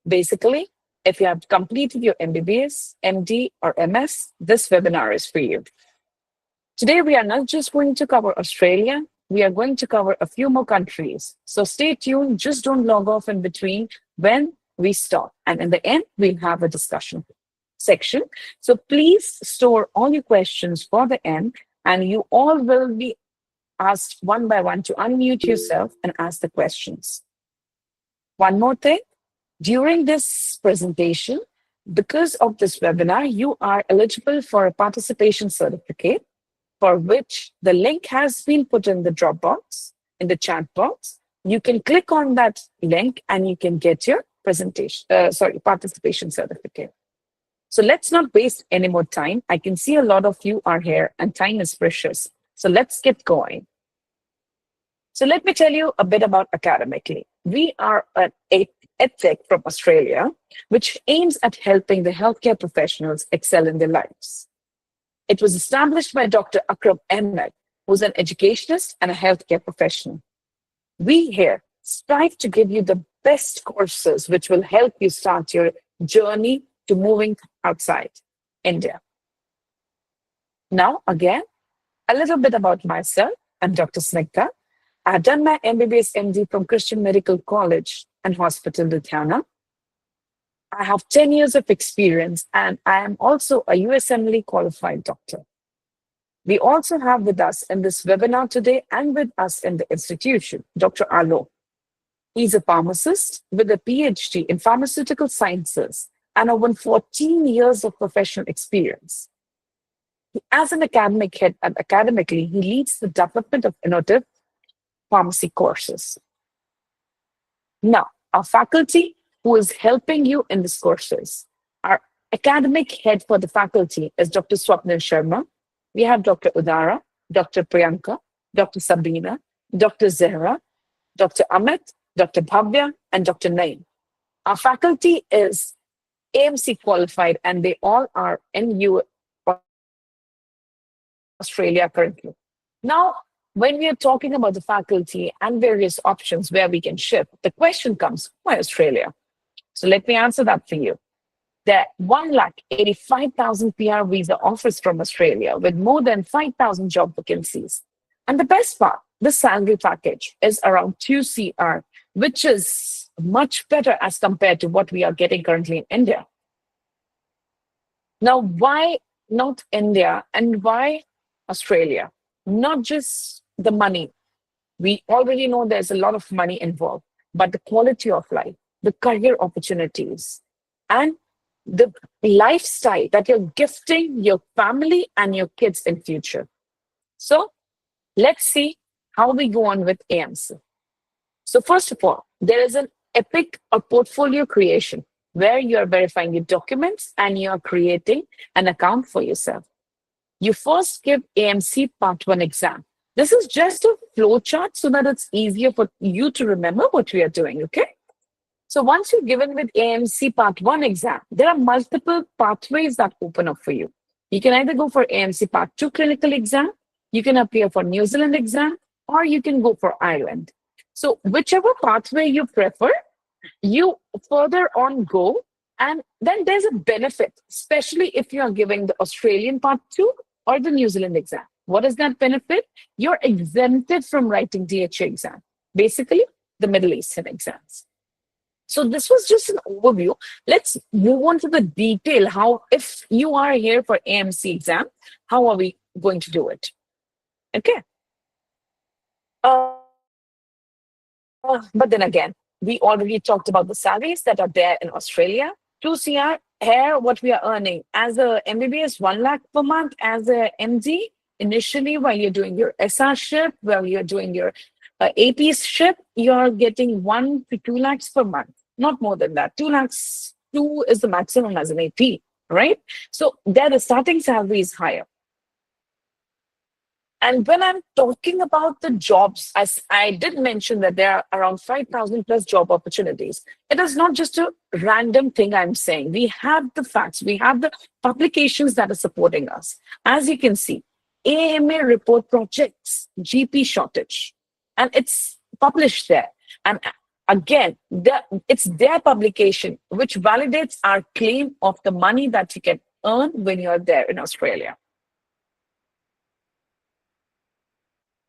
Basically, if you have completed your MBBS, MD, or MS, this webinar is for you. Today, we are not just going to cover Australia, we are going to cover a few more countries. So stay tuned, just don't log off in between when we stop. And in the end, we'll have a discussion section. So please store all your questions for the end, and you all will be asked one by one to unmute yourself and ask the questions. One more thing, during this presentation, because of this webinar, you are eligible for a participation certificate, for which the link has been put in the Dropbox, in the chat box. You can click on that link and you can get your participation certificate. So let's not waste any more time. I can see a lot of you are here and time is precious. So let's get going. So let me tell you a bit about Academically. We are an edtech from Australia, which aims at helping the healthcare professionals excel in their lives. It was established by Dr. 𝗙𝗥𝗘𝗘𝗏, who's an educationist and a healthcare professional. We here strive to give you the best courses which will help you start your journey to moving outside India. Now, again, a little bit about myself. I'm Dr. Snigdha. I have done my MBBS MD from Christian Medical College and Hospital, Ludhiana. I have 10 years of experience, and I am also a USMLE qualified doctor. We also have with us in this webinar today and with us in the institution, Dr. Alok. He's a pharmacist with a PhD in pharmaceutical sciences and over 14 years of professional experience. As an academic head at Academically, he leads the development of innovative pharmacy courses. Now, our faculty who is helping you in these courses, our academic head for the faculty is Dr. Swapnil Sharma. We have Dr. Udara, Dr. Priyanka, Dr. Sabina, Dr. Zehra, Dr. Amit, Dr. Bhavya, and Dr. Naeem. Our faculty is AMC qualified, and they all are in Australia currently. Now, when we are talking about the faculty and various options where we can shift, the question comes, why Australia? So let me answer that for you. There are 185,000 PR visa offers from Australia with more than 5,000 job vacancies. And the best part, the salary package is around 2 CR, which is much better as compared to what we are getting currently in India. Now, why not India and why Australia? Not just the money. We already know there's a lot of money involved, but the quality of life, the career opportunities, and the lifestyle that you're gifting your family and your kids in future. So let's see how we go on with AMC. So first of all, there is an epic or portfolio creation where you are verifying your documents and you are creating an account for yourself. You first give AMC Part 1 exam. This is just a flow chart so that it's easier for you to remember what we are doing, okay? So once you're given with AMC Part 1 exam, there are multiple pathways that open up for you. You can either go for AMC Part 2 clinical exam, you can appear for New Zealand exam, or you can go for Ireland. So whichever pathway you prefer, you further on go, and then there's a benefit, especially if you are giving the Australian Part 2 or the New Zealand exam. What is that benefit? You're exempted from writing DHA exam, basically the Middle Eastern exams. So this was just an overview. Let's move on to the detail. How, if you are here for AMC exam, how are we going to do it? Okay. But then again, we already talked about the salaries that are there in Australia. 2 CR, here what we are earning as a MBBS, 1 lakh per month, as a MD, initially while you're doing your SR ship, while you're doing your AP ship, you're getting 1 to 2 lakhs per month. Not more than that. 2 lakhs, 2 is the maximum as an AP, right? So there the starting salary is higher. And when I'm talking about the jobs, as I did mention that there are around 5,000 plus job opportunities. It is not just a random thing I'm saying. We have the facts. We have the publications that are supporting us. As you can see, AMA report projects GP shortage. And it's published there. And Again, it's their publication which validates our claim of the money that you can earn when you're there in Australia.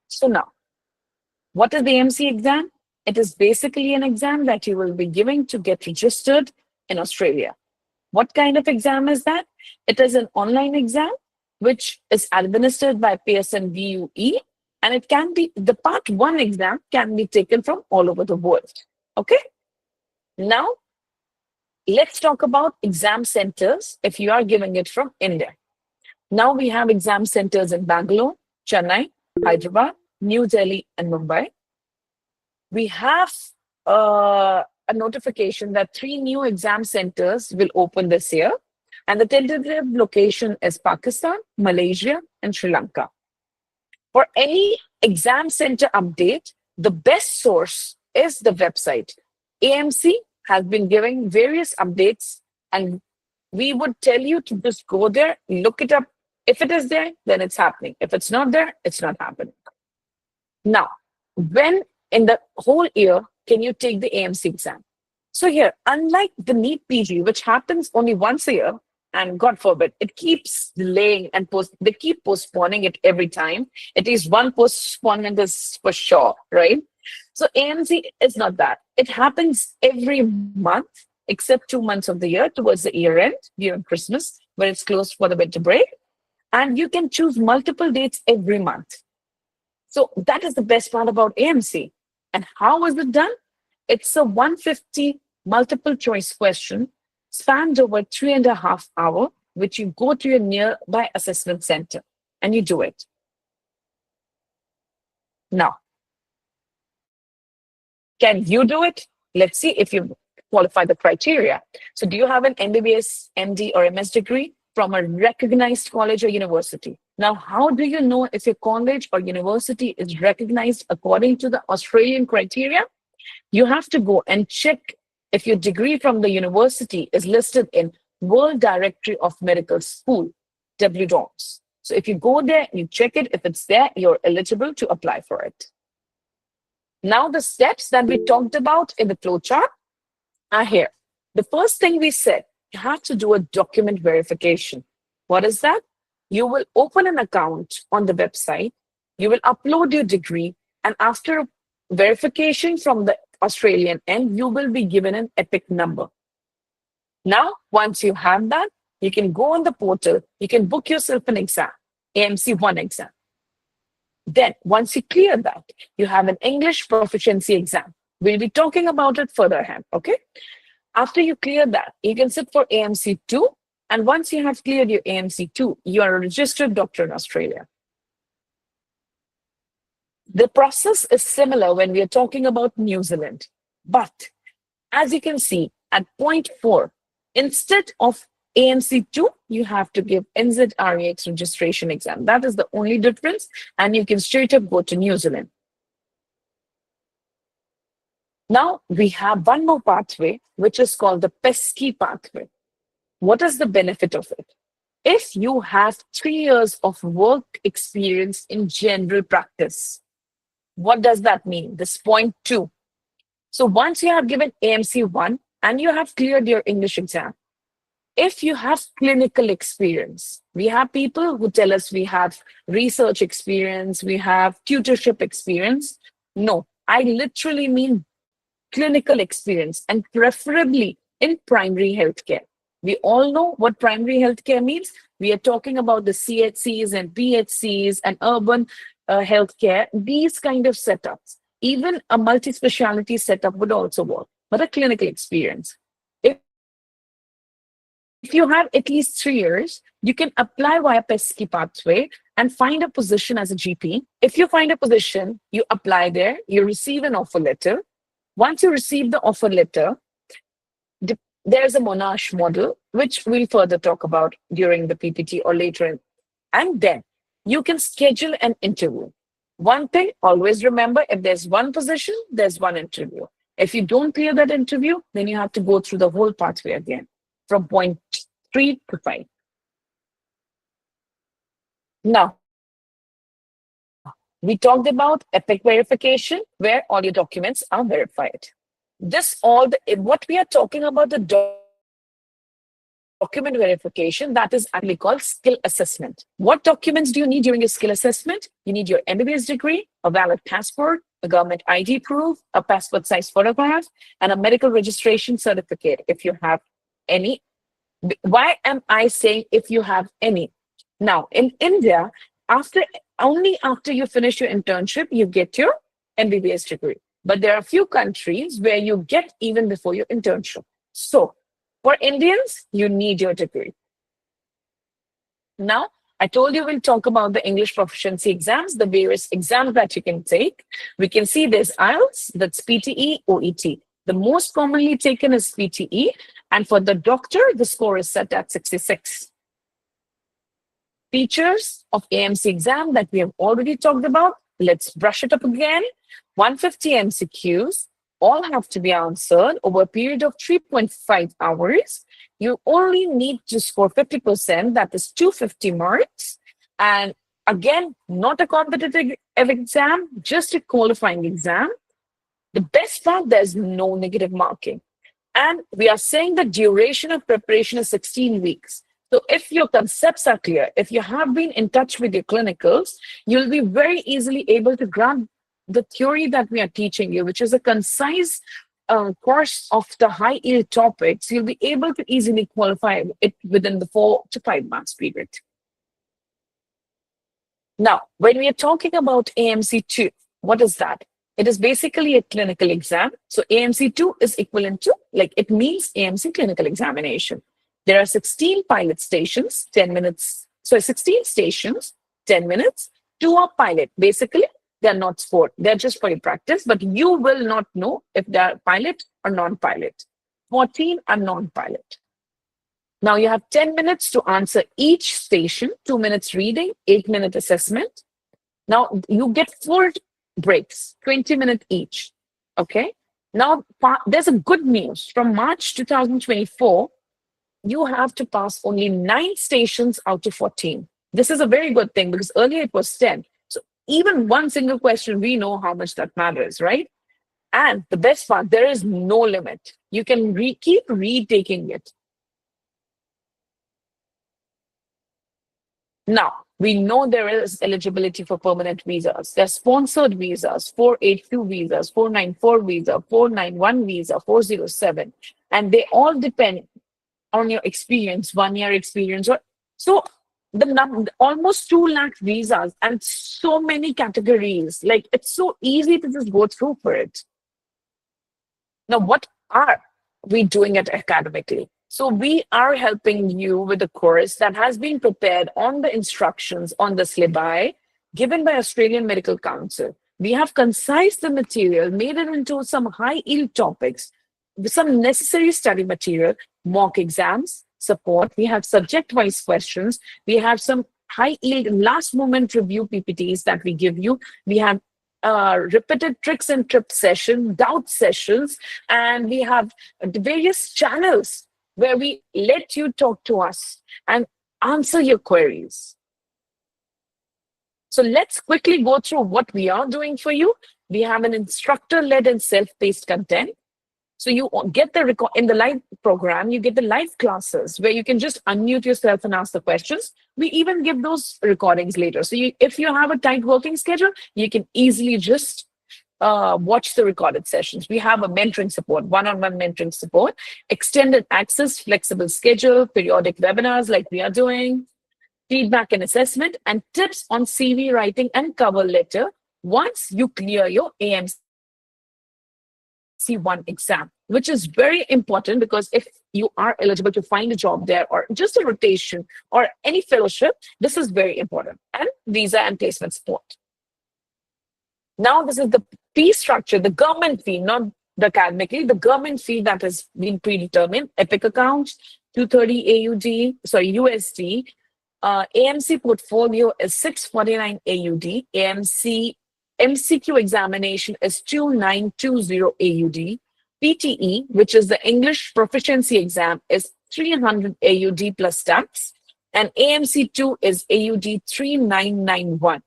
So now, what is the AMC exam? It is basically an exam that you will be giving to get registered in Australia. What kind of exam is that? It is an online exam which is administered by Pearson VUE, and it can be, the part 1 exam can be taken from all over the world. Okay? Now, let's talk about exam centers if you are giving it from India. Now we have exam centers in Bangalore, Chennai, Hyderabad, New Delhi, and Mumbai. We have a notification that 3 new exam centers will open this year, and the tentative location is Pakistan, Malaysia, and Sri Lanka. For any exam center update, the best source is the website. AMC has been giving various updates, and we would tell you to just go there, look it up. If it is there, then it's happening. If it's not there, it's not happening. Now, when in the whole year can you take the AMC exam? So here, unlike the NEET PG, which happens only once a year, and God forbid, it keeps delaying and they keep postponing it every time. At least one postponement is for sure, right? So AMC is not that. It happens every month, except 2 months of the year, towards the year end, during Christmas, where it's closed for the winter break. And you can choose multiple dates every month. So that is the best part about AMC. And how is it done? It's a 150 multiple choice question spanned over 3.5 hours, which you go to your nearby assessment center and you do it. Now, can you do it? Let's see if you qualify the criteria. So do you have an MBBS, MD, or MS degree from a recognized college or university? Now, how do you know if your college or university is recognized according to the Australian criteria? You have to go and check if your degree from the university is listed in World Directory of Medical School, WDOMS. So if you go there, you check it, if it's there, you're eligible to apply for it. Now the steps that we talked about in the flowchart are here. The first thing we said, you have to do a document verification. What is that? You will open an account on the website, you will upload your degree, and after verification from the Australian end, you will be given an EPIC number. Now, once you have that, you can go on the portal, you can book yourself an exam, AMC 1 exam. Then, once you clear that, you have an English proficiency exam. We'll be talking about it further ahead, okay? After you clear that, you can sit for AMC 2, and once you have cleared your AMC 2, you are a registered doctor in Australia. The process is similar when we are talking about New Zealand. But as you can see, at point 4, instead of AMC 2, you have to give NZREX registration exam. That is the only difference, and you can straight up go to New Zealand. Now, we have one more pathway, which is called the 𝗙𝗙𝗃 pathway. What is the benefit of it? If you have 3 years of work experience in general practice, what does that mean? This point 2. So once you have given AMC 1 and you have cleared your English exam, if you have clinical experience, we have people who tell us we have research experience, we have tutorship experience. No, I literally mean clinical experience, and preferably in primary healthcare. We all know what primary healthcare means. We are talking about the CHCs and PHCs and urban healthcare, these kind of setups. Even a multi-speciality setup would also work, but a clinical experience. If you have at least 3 years, you can apply via 𝗙𝗙𝗃 pathway and find a position as a GP. If you find a position, you apply there, you receive an offer letter. Once you receive the offer letter, there's a Monash model, which we'll further talk about during the PPT or later. And then you can schedule an interview. One thing, always remember, if there's one position, there's one interview. If you don't clear that interview, then you have to go through the whole pathway again, from point 3 to 5. Now, we talked about EPIC verification, where all your documents are verified. what we are talking about, the document verification, that is actually called skill assessment. What documents do you need during your skill assessment? You need your MBBS degree, a valid passport, a government ID proof, a passport size photograph, and a medical registration certificate if you have any. Why am I saying if you have any? Now, in India, only after you finish your internship, you get your MBBS degree. But there are a few countries where you get even before your internship. So for Indians, you need your degree. Now, I told you we'll talk about the English proficiency exams, the various exams that you can take. We can see there's IELTS, that's PTE, OET. The most commonly taken is PTE, and for the doctor, the score is set at 66. Features of AMC exam that we have already talked about. Let's brush it up again. 150 MCQs, all have to be answered over a period of 3.5 hours. You only need to score 50%, that is 250 marks. And again, not a competitive exam, just a qualifying exam. The best part, there's no negative marking. And we are saying the duration of preparation is 16 weeks. So if your concepts are clear, if you have been in touch with your clinicals, you'll be very easily able to grasp the theory that we are teaching you, which is a concise course of the high yield topics. You'll be able to easily qualify it within the 4 to 5 months period. Now, when we are talking about AMC2, what is that? It is basically a clinical exam. So AMC2 is equivalent to, it means AMC clinical examination. There are 16 pilot stations, 10 minutes. So 16 stations, 10 minutes, 2 are pilot. Basically, they're not sport. They're just for your practice, but you will not know if they're pilot or non-pilot. 14 are non-pilot. Now you have 10 minutes to answer each station, 2 minutes reading, 8-minute assessment. Now you get 4 breaks, 20-minute each. Okay. Now there's a good news. From March 2024, you have to pass only 9 stations out of 14. This is a very good thing because earlier it was 10. So even one single question, we know how much that matters, right? And the best part, there is no limit. You can keep retaking it. Now, we know there is eligibility for permanent visas. There's sponsored visas, 482 visas, 494 visa, 491 visa, 407. And they all depend on your experience, 1 year experience. So almost 2 lakh visas and so many categories. It's so easy to just go through for it. Now, what are we doing at Academically? So we are helping you with a course that has been prepared on the instructions on the syllabi given by Australian Medical Council. We have concised the material, made it into some high-yield topics, with some necessary study material, mock exams, support. We have subject-wise questions. We have some high-yield last-moment review PPTs that we give you. We have repeated tricks and tips session, doubt sessions, and we have various channels where we let you talk to us and answer your queries. So let's quickly go through what we are doing for you. We have an instructor-led and self-paced content. So you get in the live program, you get the live classes where you can just unmute yourself and ask the questions. We even give those recordings later. So if you have a tight working schedule, you can easily just watch the recorded sessions. We have a mentoring support, one-on-one mentoring support, extended access, flexible schedule, periodic webinars like we are doing, feedback and assessment, and tips on CV writing and cover letter once you clear your AMC1 exam, which is very important because if you are eligible to find a job there or just a rotation or any fellowship, this is very important. And visa and placement support. Now, this is the fee structure, the government fee, not the Academically, the government fee that has been predetermined, EPIC account, 230 USD. AMC portfolio is 649 AUD. AMC MCQ examination is 2920 AUD. PTE, which is the English proficiency exam, is 300 AUD plus tax. And AMC2 is AUD 3991.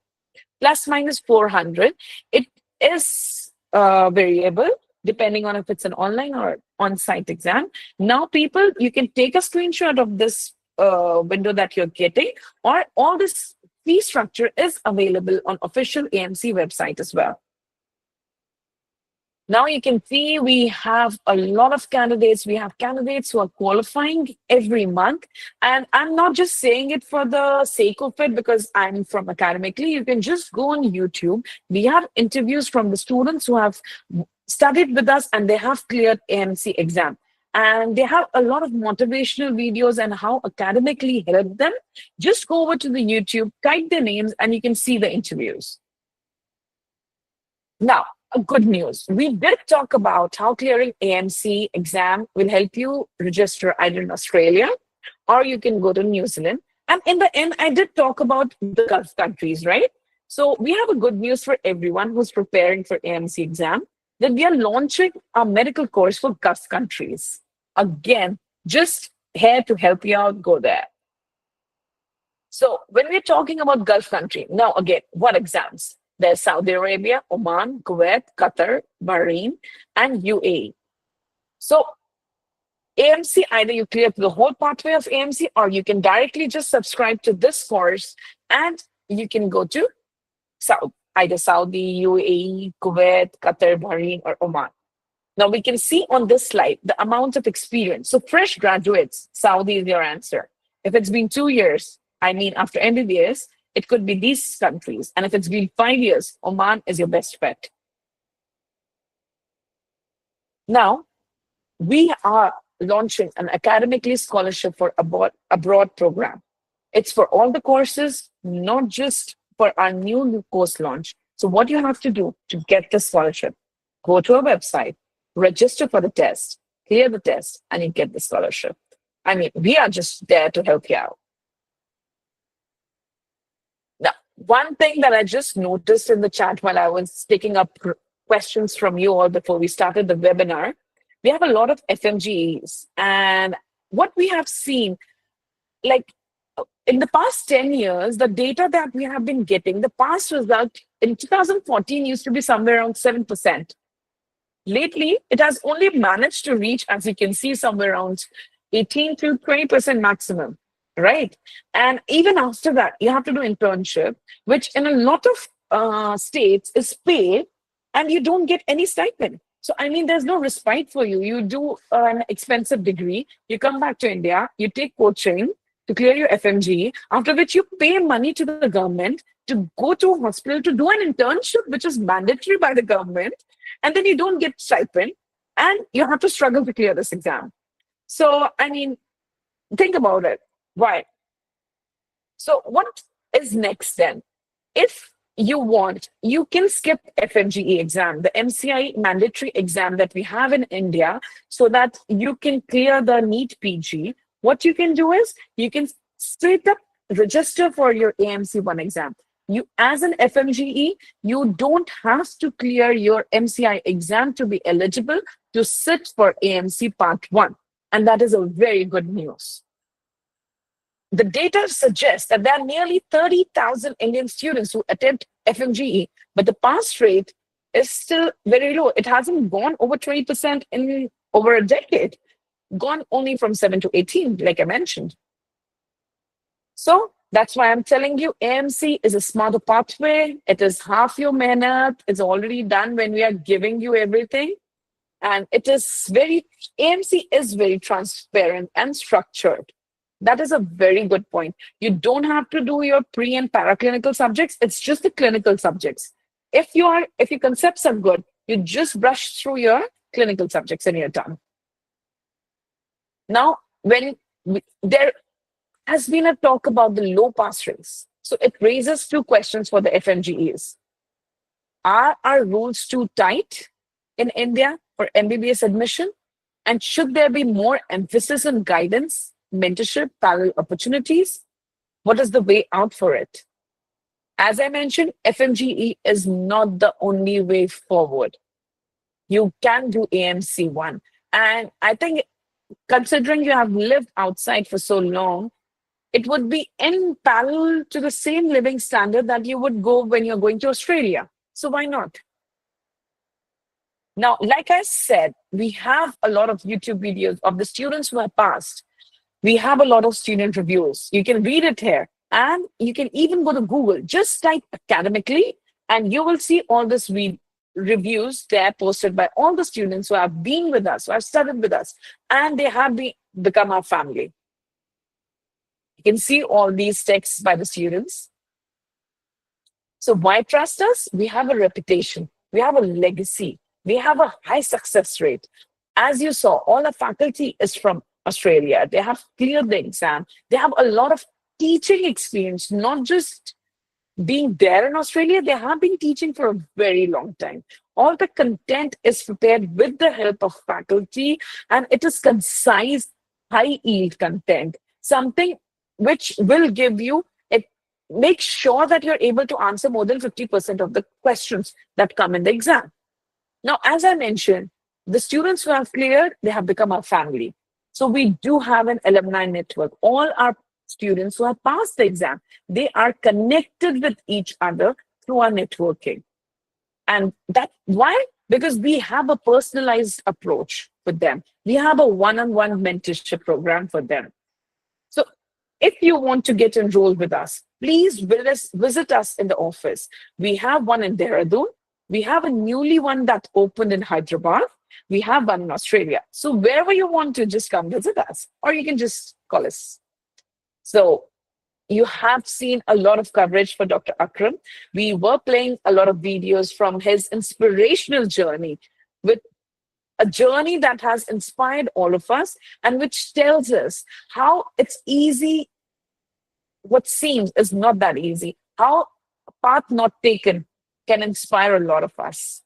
Plus minus 400. It is variable, depending on if it's an online or on-site exam. Now, people, you can take a screenshot of this window that you're getting, or all this fee structure is available on official AMC website as well. Now you can see we have a lot of candidates. We have candidates who are qualifying every month. And I'm not just saying it for the sake of it because I'm from Academically. You can just go on YouTube. We have interviews from the students who have studied with us and they have cleared AMC exam. And they have a lot of motivational videos and how Academically helped them. Just go over to the YouTube, type their names, and you can see the interviews. Now, good news. We did talk about how clearing AMC exam will help you register either in Australia or you can go to New Zealand. And in the end, I did talk about the Gulf countries, right? So we have a good news for everyone who's preparing for AMC exam that we are launching a medical course for Gulf countries. Again, just here to help you out, go there. So when we're talking about Gulf country, now again, what exams? There's Saudi Arabia, Oman, Kuwait, Qatar, Bahrain, and UAE. So AMC, either you clear the whole pathway of AMC or you can directly just subscribe to this course and you can go to either Saudi, UAE, Kuwait, Qatar, Bahrain, or Oman. Now we can see on this slide the amount of experience. So fresh graduates, Saudi is your answer. If it's been 2 years, I mean after MBBS, it could be these countries. And if it's been 5 years, Oman is your best bet. Now, we are launching an Academically scholarship for abroad program. It's for all the courses, not just for our new course launch. So what you have to do to get the scholarship, go to our website, register for the test, clear the test, and you get the scholarship. I mean, we are just there to help you out. Now, one thing that I just noticed in the chat while I was taking up questions from you all before we started the webinar, we have a lot of FMGEs. And what we have seen, like in the past 10 years, the data that we have been getting, the past result in 2014 used to be somewhere around 7%. Lately, it has only managed to reach, as you can see, somewhere around 18 to 20% maximum. Right. And even after that, you have to do internship, which in a lot of states is paid and you don't get any stipend. So, I mean, there's no respite for you. You do an expensive degree, you come back to India, you take coaching to clear your FMGE, after which you pay money to the government to go to a hospital to do an internship, which is mandatory by the government. And then you don't get stipend and you have to struggle to clear this exam. So, I mean, think about it. Why? So what is next then? If you want, you can skip FMGE exam, the MCI mandatory exam that we have in India, so that you can clear the NEET PG. What you can do is you can straight up register for your AMC1 exam. You, as an FMGE, you don't have to clear your MCI exam to be eligible to sit for AMC Part 1. And that is a very good news. The data suggests that there are nearly 30,000 Indian students who attempt FMGE, but the pass rate is still very low. It hasn't gone over 20% in over a decade, gone only from 7 to 18, like I mentioned. So that's why I'm telling you, AMC is a smarter pathway. It is half your mehnat. It's already done when we are giving you everything. And it is AMC is very transparent and structured. That is a very good point. You don't have to do your pre and paraclinical subjects. It's just the clinical subjects. If your concepts are good, you just brush through your clinical subjects and you're done. Now, there has been a talk about the low pass rates. So it raises two questions for the FMGEs. Are our rules too tight in India for MBBS admission? And should there be more emphasis on guidance, mentorship, parallel opportunities? What is the way out for it? As I mentioned, FMGE is not the only way forward. You can do AMC1. And I think considering you have lived outside for so long, it would be in parallel to the same living standard that you would go when you're going to Australia. So why not? Now, like I said, we have a lot of YouTube videos of the students who have passed. We have a lot of student reviews. You can read it here. And you can even go to Google, just type academically, and you will see all these reviews there posted by all the students who have been with us, who have studied with us, and they have become our family. You can see all these texts by the students. So why trust us? We have a reputation. We have a legacy. We have a high success rate. As you saw, all the faculty is from Australia. They have cleared the exam. They have a lot of teaching experience, not just being there in Australia. They have been teaching for a very long time. All the content is prepared with the help of faculty, and it is concise, high yield content, something which will give you, it make sure that you're able to answer more than 50% of the questions that come in the exam. Now, as I mentioned, the students who have cleared, they have become our family. So we do have an alumni network. All our students who have passed the exam, they are connected with each other through our networking. And that why? Because we have a personalized approach with them. We have a one-on-one mentorship program for them. So if you want to get enrolled with us, please visit us in the office. We have one in Dehradun. We have a newly one that opened in Hyderabad. We have one in Australia. So wherever you want to, just come visit us, or you can just call us. So you have seen a lot of coverage for Dr. Akram. We were playing a lot of videos from his inspirational journey, with a journey that has inspired all of us and which tells us how it's easy. What seems is not that easy. How a path not taken can inspire a lot of us,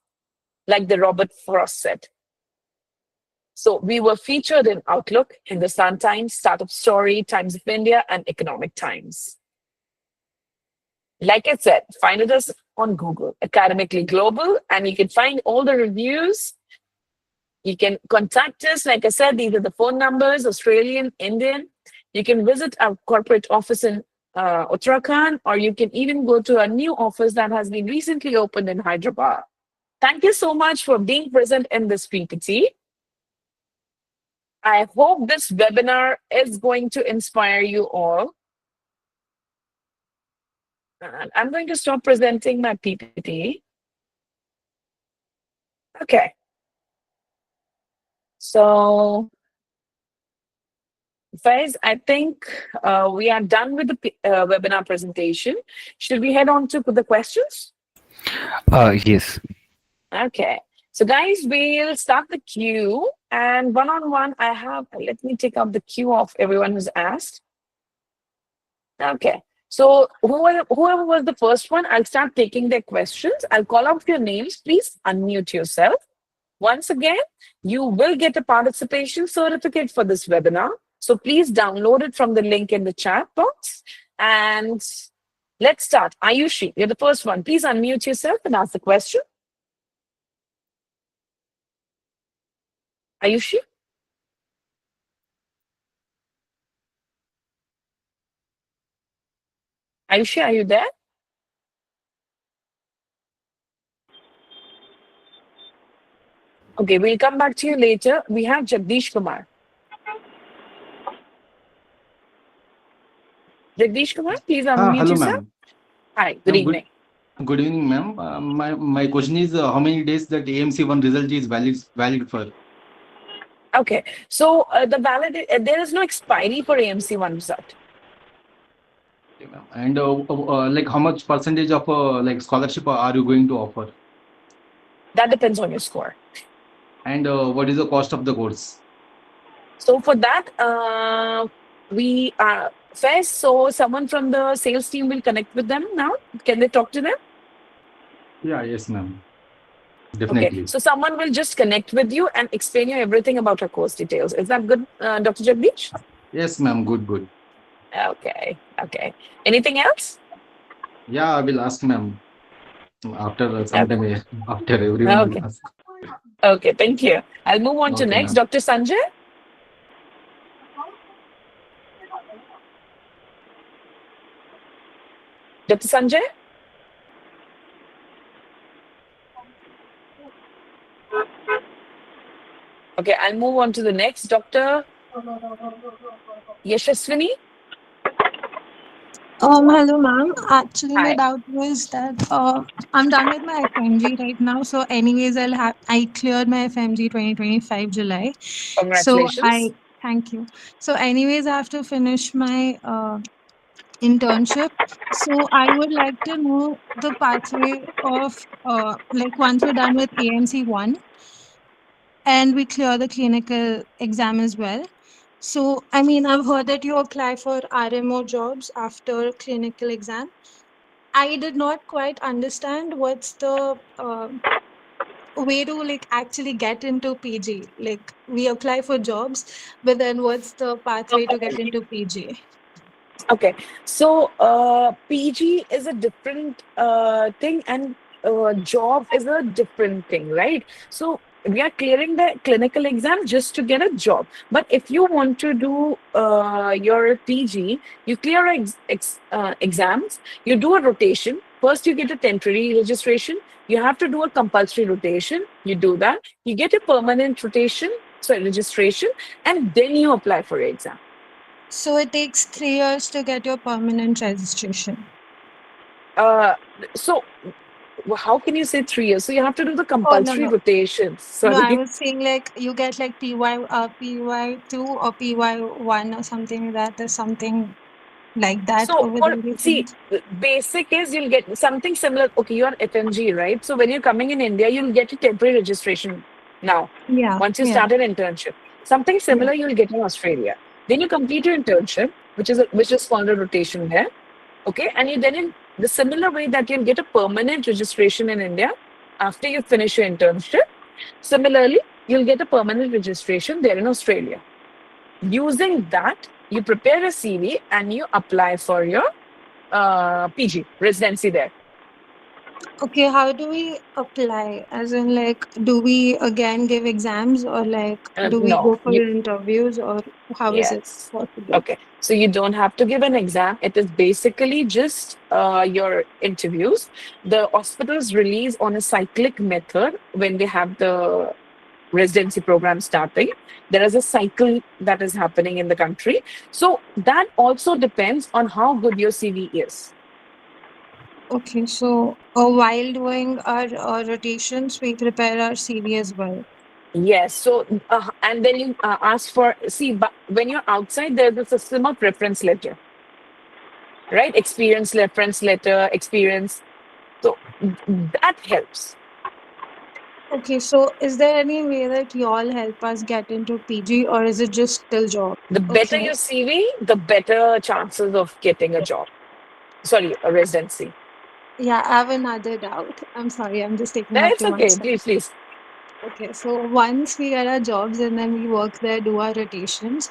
like the Robert Frost said. So we were featured in Outlook, Hindustan Times, Startup Story, Times of India, and Economic Times. Like I said, find us on Google, Academically Global, and you can find all the reviews. You can contact us. Like I said, these are the phone numbers, Australian, Indian. You can visit our corporate office in Uttarakhand, or you can even go to a new office that has been recently opened in Hyderabad. Thank you so much for being present in this PPT. I hope this webinar is going to inspire you all. And I'm going to stop presenting my PPT. Okay. So, guys, I think we are done with the webinar presentation. Should we head on to the questions? Yes. Okay. So, guys, we'll start the queue. And one-on-one, I have, let me take out the queue of everyone who's asked. Okay. So whoever was the first one, I'll start taking their questions. I'll call out your names. Please unmute yourself. Once again, you will get a participation certificate for this webinar. So please download it from the link in the chat box. And let's start. Ayushi, you're the first one. Please unmute yourself and ask the question. Ayushi? Ayushi, are you there? Okay, we'll come back to you later. We have Jagdish Kumar. Jagdish Kumar, please unmute Hello, yourself. ma'am. Hi, good evening. Good evening, ma'am. My question is how many days that AMC one result is valid for? Okay, so there is no expiry for AMC one result. Okay, ma'am. And like how much percentage of like scholarship are you going to offer? That depends on your score. And what is the cost of the course? So for that, we are first. So someone from the sales team will connect with them now. Can they talk to them? Yeah, yes, ma'am. Definitely. Okay. So someone will just connect with you and explain you everything about our course details. Is that good, Dr. Jagdish? Yes, ma'am. Good. Okay. Okay. Anything else? Yeah, I will ask, ma'am. After some time, after everyone will ask. Okay. Thank you. I'll move on to Okay, next. ma'am. Dr. Sanjay. Dr. Sanjay? Okay, I'll move on to the next. Dr. Yashaswini. Hello, ma'am. Actually, my Hi. doubt was that I'm done with my FMG right now. So, anyways, I cleared my FMG 2025 July. So Congratulations. thank you. So, anyways, I have to finish my internship. So, I would like to know the pathway of like once we're done with AMC 1 and we clear the clinical exam as well. So, I mean, I've heard that you apply for RMO jobs after clinical exam. I did not quite understand what's the way to like actually get into PG. Like we apply for jobs, but then what's the pathway to get into PG? Okay, so PG is a different thing, and job is a different thing, right? So we are clearing the clinical exam just to get a job. But if you want to do your PG, you clear exams, you do a rotation. First, you get a temporary registration. You have to do a compulsory rotation. You do that. You get a permanent rotation, sorry, registration, and then you apply for your exam. So it takes 3 years to get your permanent registration. So how can you say 3 years? So you have to do the Oh no compulsory no rotations. no! I Sorry. was saying like you get like PY2 or PY1 or something like that. There's something like that So over for there. You see, think? the basic is you'll get something similar. Okay, you are FMG, right? So when you're coming in India, you'll get a temporary registration now. Yeah Once you yeah start an internship, something yeah. similar you'll get in Australia. Then you complete your internship, which is called a rotation there. Okay, and you then in the similar way that you'll get a permanent registration in India after you finish your internship. Similarly, you'll get a permanent registration there in Australia. Using that, you prepare a CV and you apply for your PG residency there. Okay, how do we apply? As in, like, do we again give exams or like do we No, go for interviews or how is it yes. possible? Okay, so you don't have to give an exam. It is basically just your interviews. The hospitals release on a cyclic method when they have the residency program starting. There is a cycle that is happening in the country. So that also depends on how good your CV is. Okay, so while doing our rotations, we prepare our CV as well. Yes. So, and then you ask for, see, but when you're outside, there's a system of reference letter, right? Experience reference letter, experience. So that helps. Okay, so is there any way that you all help us get into PG or is it just still job? The better Okay. your CV, the better chances of getting a job. Sorry, a residency. Yeah, I have another doubt. I'm sorry, I'm just taking No, up it's too much okay. time. Please, please. Okay, so once we get our jobs and then we work there, do our rotations.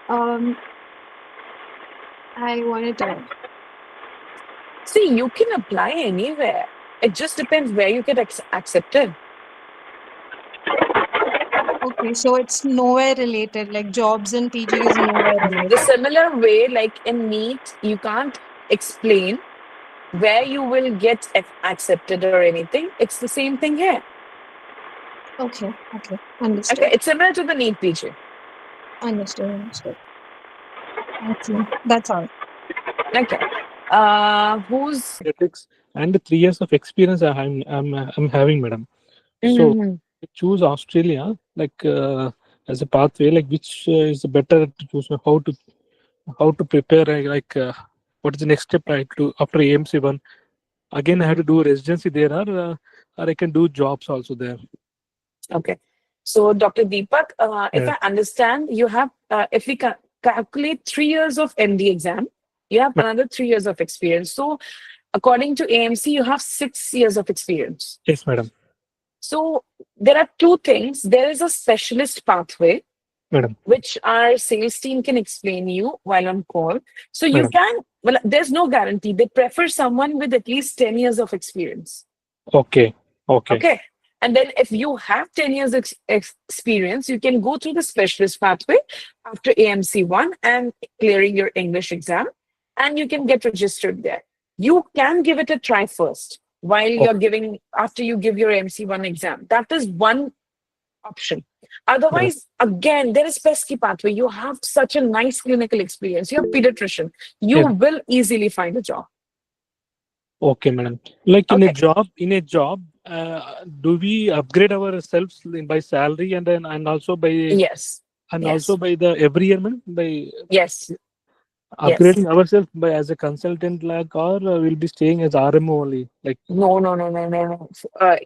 Um, I wanted to. See, you can apply anywhere. It just depends where you get accepted. Okay, so it's nowhere related. Like jobs and PG is nowhere The related. similar way, like in NEET, you can't explain where you will get accepted or anything. It's the same thing here. Okay, okay, Okay, understood, it's similar to the NEET PG. understood. Thank you. That's all. Okay. Who's Ethics and the 3 years of experience I'm having, madam. So Mhm. choose Australia like as a pathway. Like which is better to choose? How to prepare? What is the next step I do after AMC 1? Again, I have to do residency there, or I can do jobs also there. Okay. So, Dr. Deepak, if Yeah. I understand, you have, if we calculate 3 years of MD exam, you have another 3 years of experience. So, according to AMC, you have 6 years of experience. Yes, madam. So, there are two things. There is a specialist pathway, Madam. which our sales team can explain you while on call. So, you Madam. can, well, there's no guarantee. They prefer someone with at least 10 years of experience. Okay. Okay. Okay. And then if you have 10 years experience, you can go through the specialist pathway after AMC 1 and clearing your English exam, and you can get registered there. You can give it a try first while you're giving, after you give your AMC 1 exam. That is one option. Otherwise, again, there is pesky pathway. You have such a nice clinical experience. You're a pediatrician. You Yeah. will easily find a job. Okay, madam. Like Okay. in a job, do we upgrade ourselves by salary and also by Yes. Yes. the every year, madam, by Yes. Yes. upgrading ourselves by as a consultant, like, or we'll be staying as RMO only, like. No, no, no, no, no, no.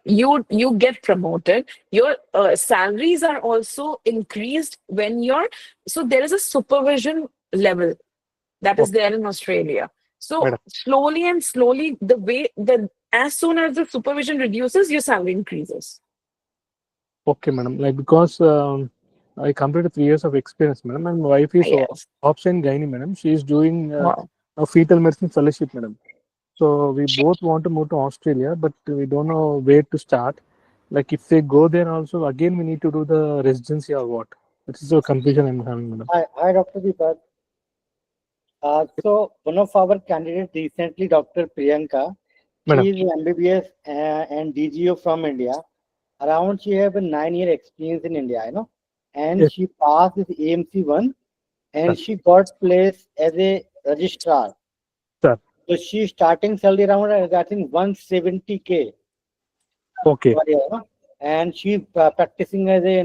You get promoted. Your salaries are also increased when you're. So there is a supervision level that is Okay, there in Australia. So madam. slowly and slowly, the way the as soon as the supervision reduces, your salary increases. Okay, madam. Like, because I completed 3 years of experience, madam, and my wife is Yes. option gynae, madam. She is doing Wow. a fetal medicine fellowship, madam. So we both want to move to Australia, but we don't know where to start. Like, if they go there also, again we need to do the residency or what? This is a confusion I'm having, madam. Hi, Dr. Deepak. So one of our candidates recently, Dr. Priyanka, Madam. she is MBBS and DGO from India. Around she have a 9-year experience in India, and Yes. she passed this AMC one, and Sir. she got placed as a registrar. Sir. So she starting salary around I think 170K. Okay. per year, and she's practicing as a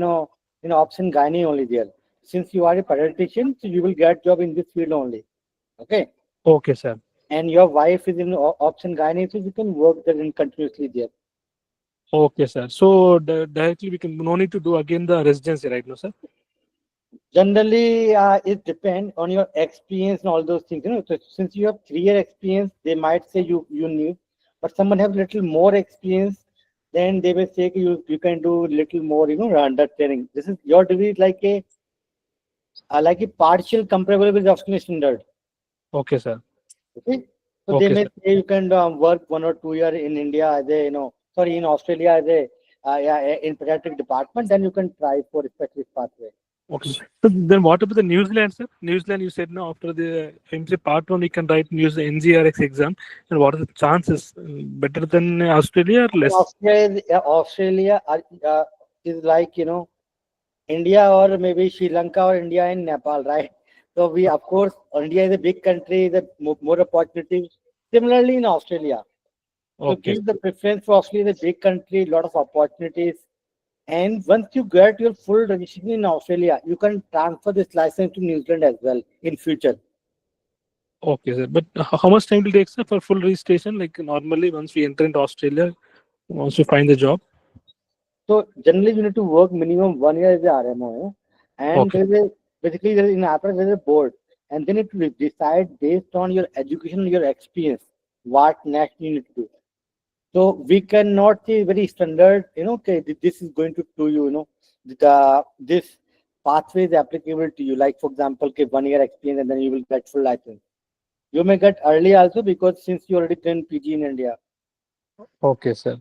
option gynae only there. Since you are a pediatrician, so you will get job in this field only. Okay. Okay, sir. And your wife is in option gynae, so you can work there in continuously there. Okay, sir. So directly we can no need to do again the residency, right? No, sir. Generally, it depends on your experience and all those things. So since you have 3-year experience, they might say you need, but someone have little more experience, then they will say you can do little more, under training. This is your degree like a partial comparable with Australian standard. Okay, sir. Okay. So they Okay, may sir. say you can work 1 or 2 year in India as a, in Australia as a in pediatric department, then you can try for a specialist pathway. Okay. So then what about the New Zealand, sir? New Zealand, you said no, after the AMC part 1, you can write NZREX exam. And what are the chances? Better than Australia or less? Australia is like, India or maybe Sri Lanka or India and Nepal, right? So we, of course, India is a big country, the more opportunities. Similarly in Australia. So Okay. give the preference for Australia, is a big country, lot of opportunities. And once you get your full registration in Australia, you can transfer this license to New Zealand as well in future. Okay, sir. But how much time will it take, sir, for full registration? Like normally, once we enter into Australia, once we find the job. So generally, you need to work minimum 1 year as a RMO, and Okay. basically there is in APRA there is a board, and then it will decide based on your education and your experience what next you need to do. So we cannot say very standard, okay, this is going to do you, this pathway is applicable to you. Like for example, okay, 1 year experience and then you will get full license. You may get early also because since you already done PG in India. Okay, sir.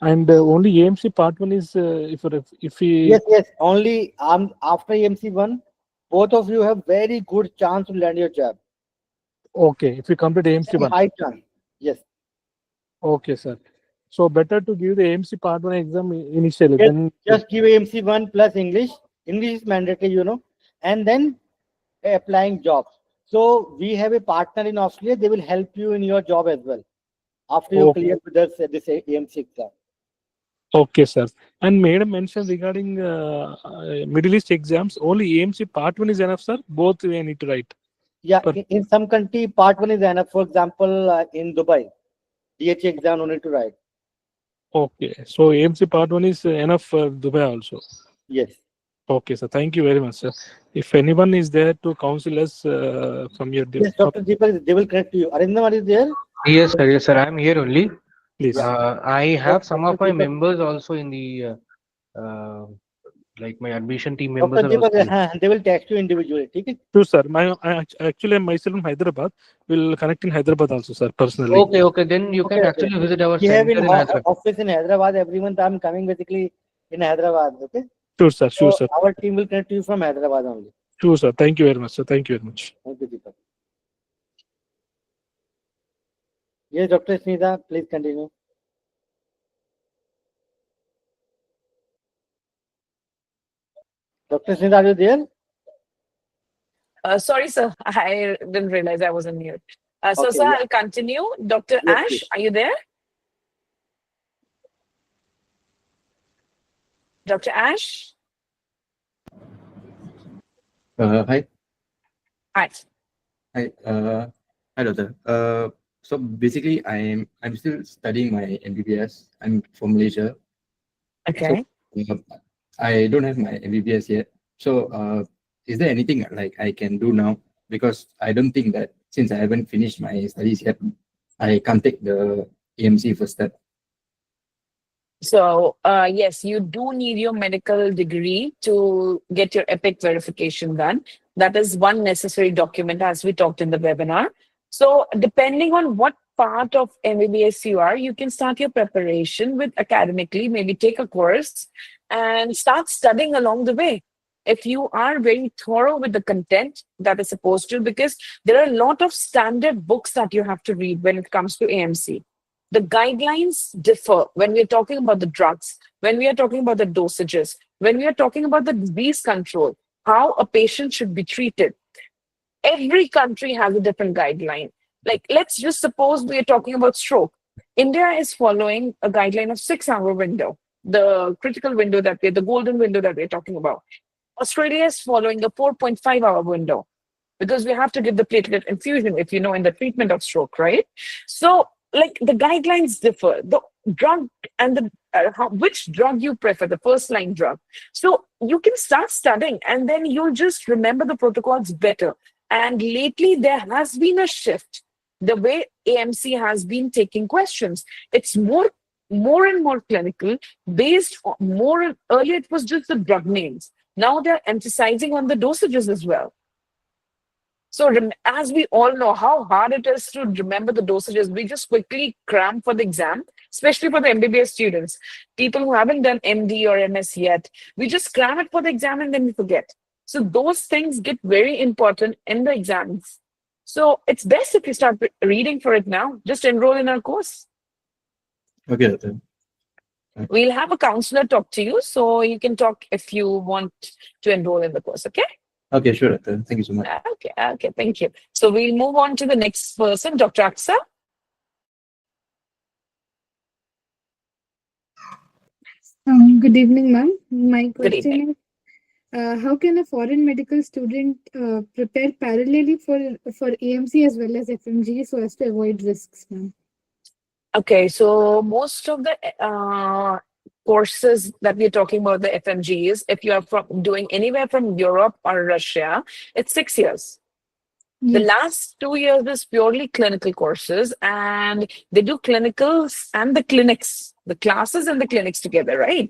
And only AMC part 1 is if we. Yes. Only after AMC 1, both of you have very good chance to land your job. Okay, if we complete AMC Very 1. high chance. Yes. Okay, sir. So better to give the AMC part 1 exam initially. Yes, Then just give AMC 1 plus English. English is mandatory, and then applying jobs. So we have a partner in Australia. They will help you in your job as well after you Okay. clear with us this AMC exam. Okay, sir. And madam mentioned regarding Middle East exams, only AMC part 1 is enough, sir. Both we need to write. Yeah, in some country, part 1 is enough. For example, in Dubai, DH exam no need to write. Okay, so AMC part 1 is enough for Dubai also. Yes. Okay, sir. Thank you very much, sir. If anyone is there to counsel us from your Yes, Dr. Deepak, they will connect to you. Arindam, are you there? Yes, sir. Yes, sir. I'm here only. please. I have some of my Deepak. members also in the like my admission team members Dr. are also there. Deepak, they will text you individually. Okay? Sure, sir. Actually, I'm myself from Hyderabad. Will connect in Hyderabad also, sir, personally. Okay. Then you can actually visit our We have center in in Hyderabad. office in Hyderabad. Every month I'm coming basically in Hyderabad. Okay? Sure, sir. Sure, So sir. our team will connect to you from Hyderabad only. Sure, sir. Thank you very much, sir. Thank you very much. Thank you, Deepak. Yes, Dr. Sneeza, please continue. Dr. Sindh, are you there? Sorry, sir. I didn't realize I was on mute. So, Okay, sir, yeah. I'll continue. Dr. Yes, Ash, please. are you there? Dr. Ash? Hi. Hi. Hi. Hi, doctor. So basically, I'm still studying my MBBS. I'm from Malaysia. So Okay. I don't have my MBBS yet. So is there anything like I can do now? Because I don't think that since I haven't finished my studies yet, I can't take the AMC first step. So, yes, you do need your medical degree to get your EPIC verification done. That is one necessary document, as we talked in the webinar. So, depending on what part of MBBS you are, you can start your preparation with Academically, maybe take a course and start studying along the way. If you are very thorough with the content that is supposed to, because there are a lot of standard books that you have to read when it comes to AMC. The guidelines differ when we are talking about the drugs, when we are talking about the dosages, when we are talking about the disease control, how a patient should be treated. Every country has a different guideline. Like, let's just suppose we are talking about stroke. India is following a guideline of 6-hour window, the critical window the golden window that we're talking about. Australia is following a 4.5-hour window because we have to give the platelet infusion, if you know, in the treatment of stroke, right? So, like, the guidelines differ. The drug and the which drug you prefer, the first line drug. So you can start studying and then you'll just remember the protocols better. And lately there has been a shift. The way AMC has been taking questions, it's more and more clinical, based on more. Earlier it was just the drug names. Now they're emphasizing on the dosages as well. So as we all know how hard it is to remember the dosages, we just quickly cram for the exam, especially for the MBBS students. People who haven't done MD or MS yet, we just cram it for the exam and then we forget. So those things get very important in the exams. So it's best if you start reading for it now. Just enroll in our course. Okay, doctor. We'll have a counselor talk to you, so you can talk if you want to enroll in the course, okay? Okay, sure, doctor. Thank you so much. Okay, thank you. So we'll move on to the next person, Dr. Aksa. Good evening, ma'am. My Good evening. question is, how can a foreign medical student prepare parallelly for AMC as well as FMGE so as to avoid risks, ma'am? Okay, so most of the courses that we're talking about, the FMGs, if you are doing anywhere from Europe or Russia, it's 6 years. The Yes. last 2 years is purely clinical courses, and they do clinicals and the clinics, the classes and the clinics together, right?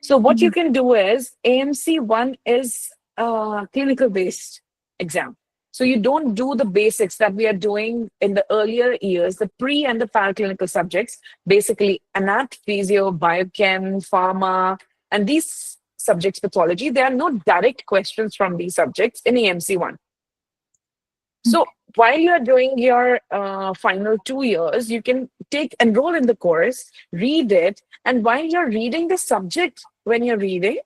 So what you can do is AMC 1 is a clinical based exam. So you don't do the basics that we are doing in the earlier years, the pre and the paraclinical subjects, basically anat, physio, biochem, pharma, and these subjects, pathology. There are no direct questions from these subjects in AMC 1. So while you're doing your final 2 years, you can enroll in the course, read it, and while you're reading the subject, when you're reading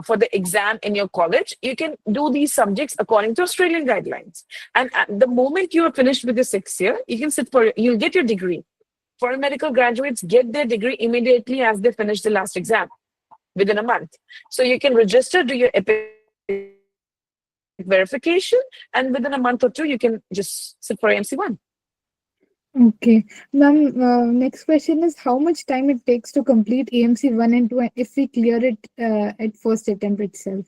for the exam in your college, you can do these subjects according to Australian guidelines. And at the moment you are finished with the 6th year, you can you'll get your degree. Foreign medical graduates get their degree immediately as they finish the last exam within a month. So you can register, do your EPIC verification, and within a month or two you can just sit for AMC 1. Okay. Ma'am, next question is how much time it takes to complete AMC 1 and 2 if we clear it at first attempt itself?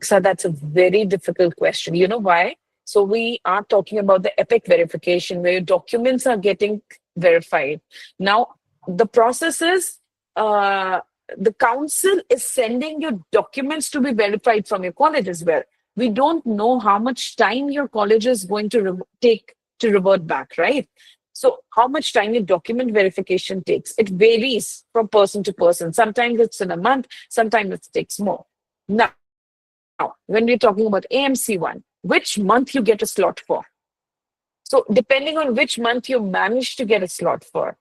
So that's a very difficult question. You know why? So we are talking about the EPIC verification where your documents are getting verified. Now, the process is the council is sending your documents to be verified from your college as well. We don't know how much time your college is going to take to revert back, right? So how much time your document verification takes, it varies from person to person. Sometimes it's in a month, sometimes it takes more. Now, when we're talking about AMC 1, which month you get a slot for? So depending on which month you manage to get a slot for,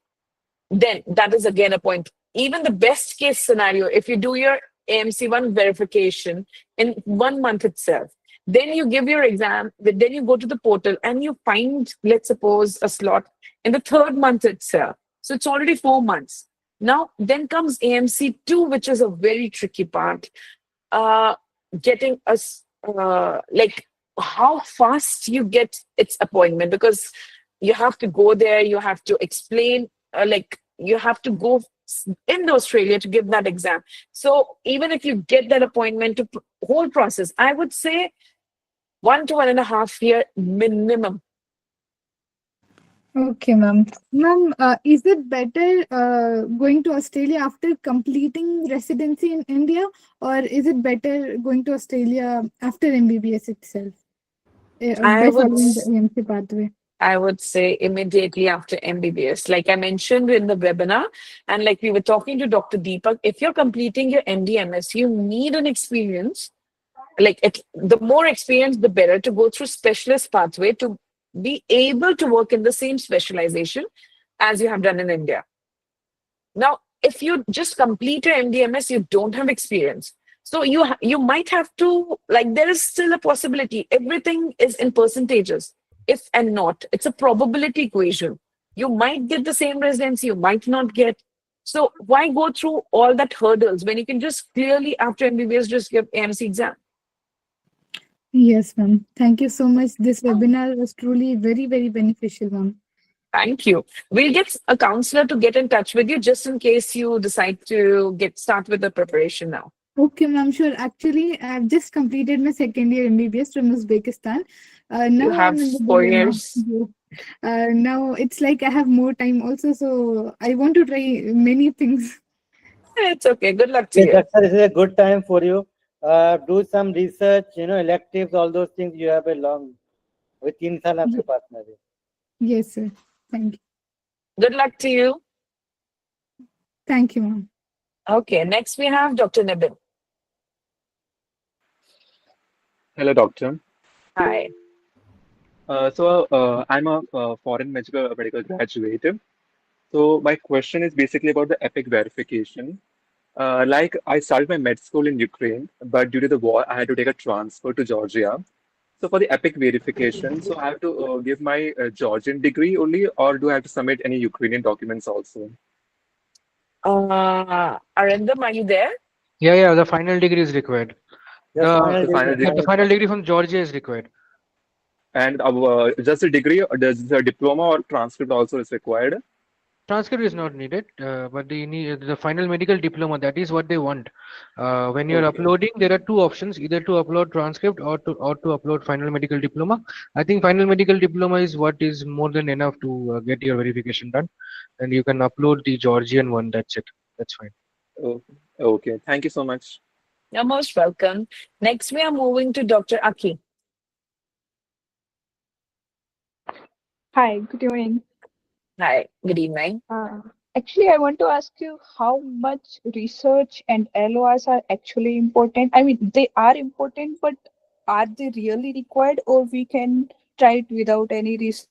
then that is again a point. Even the best case scenario, if you do your AMC1 verification in 1 month itself. Then you give your exam, then you go to the portal and you find, let's suppose, a slot in the 3rd month itself. So it's already 4 months. Now, then comes AMC2, which is a very tricky part. Getting us, like, how fast you get its appointment, because you have to go there, you have to explain, like, you have to go in Australia to give that exam. So even if you get that appointment, to whole process, I would say 1 to 1.5 year minimum. Okay, ma'am. Ma'am, is it better going to Australia after completing residency in India, or is it better going to Australia after MBBS itself, I by would following the AMC pathway? I would say immediately after MBBS. Like I mentioned in the webinar, and like we were talking to Dr. Deepak, if you're completing your MDMS, you need an experience. Like the more experience, the better, to go through specialist pathway to be able to work in the same specialization as you have done in India. Now, if you just complete your MDMS, you don't have experience. So you might have to, like, there is still a possibility. Everything is in percentages. If and not, it's a probability equation. You might get the same residency, you might not get. So why go through all that hurdles when you can just clearly after MBBS just give AMC exam? Yes, ma'am. Thank you so much. This webinar was truly very, very beneficial, ma'am. Thank you. We'll get a counselor to get in touch with you just in case you decide to start with the preparation now. Okay, ma'am. Sure. Actually, I've just completed my 2nd year MBBS from Uzbekistan. Now You have I'm in the 4 dilemma. years. Now it's like I have more time also, so I want to try many things. It's okay. Good luck to Yes, you. doctor, this is a good time for you. Do some research, electives, all those things. You have a long, with 3 साल आपके पास में है. Yes, sir. Thank you. Good luck to you. Thank you, ma'am. Okay, next we have Dr. Nibin. Hello, doctor. Hi. I'm a foreign medical graduate. So my question is basically about the EPIC verification. Like I started my med school in Ukraine, but due to the war, I had to take a transfer to Georgia. So for the EPIC verification, so I have to give my Georgian degree only, or do I have to submit any Ukrainian documents also? Arindam, are you there? Yeah, the final degree is required. Yes, The final degree. the final degree from Georgia is required. And just a degree, or does the diploma or transcript also is required? Transcript is not needed, but they need the final medical diploma. That is what they want. When you're Okay. uploading, there are 2 options: either to upload transcript or to upload final medical diploma. I think final medical diploma is what is more than enough to get your verification done, and you can upload the Georgian one. That's it. That's fine. Oh, okay. Thank you so much. You're most welcome. Next, we are moving to Dr. Aki. Hi, good evening. Hi, good evening. Actually, I want to ask you how much research and LORs are actually important. I mean, they are important, but are they really required, or we can try it without any research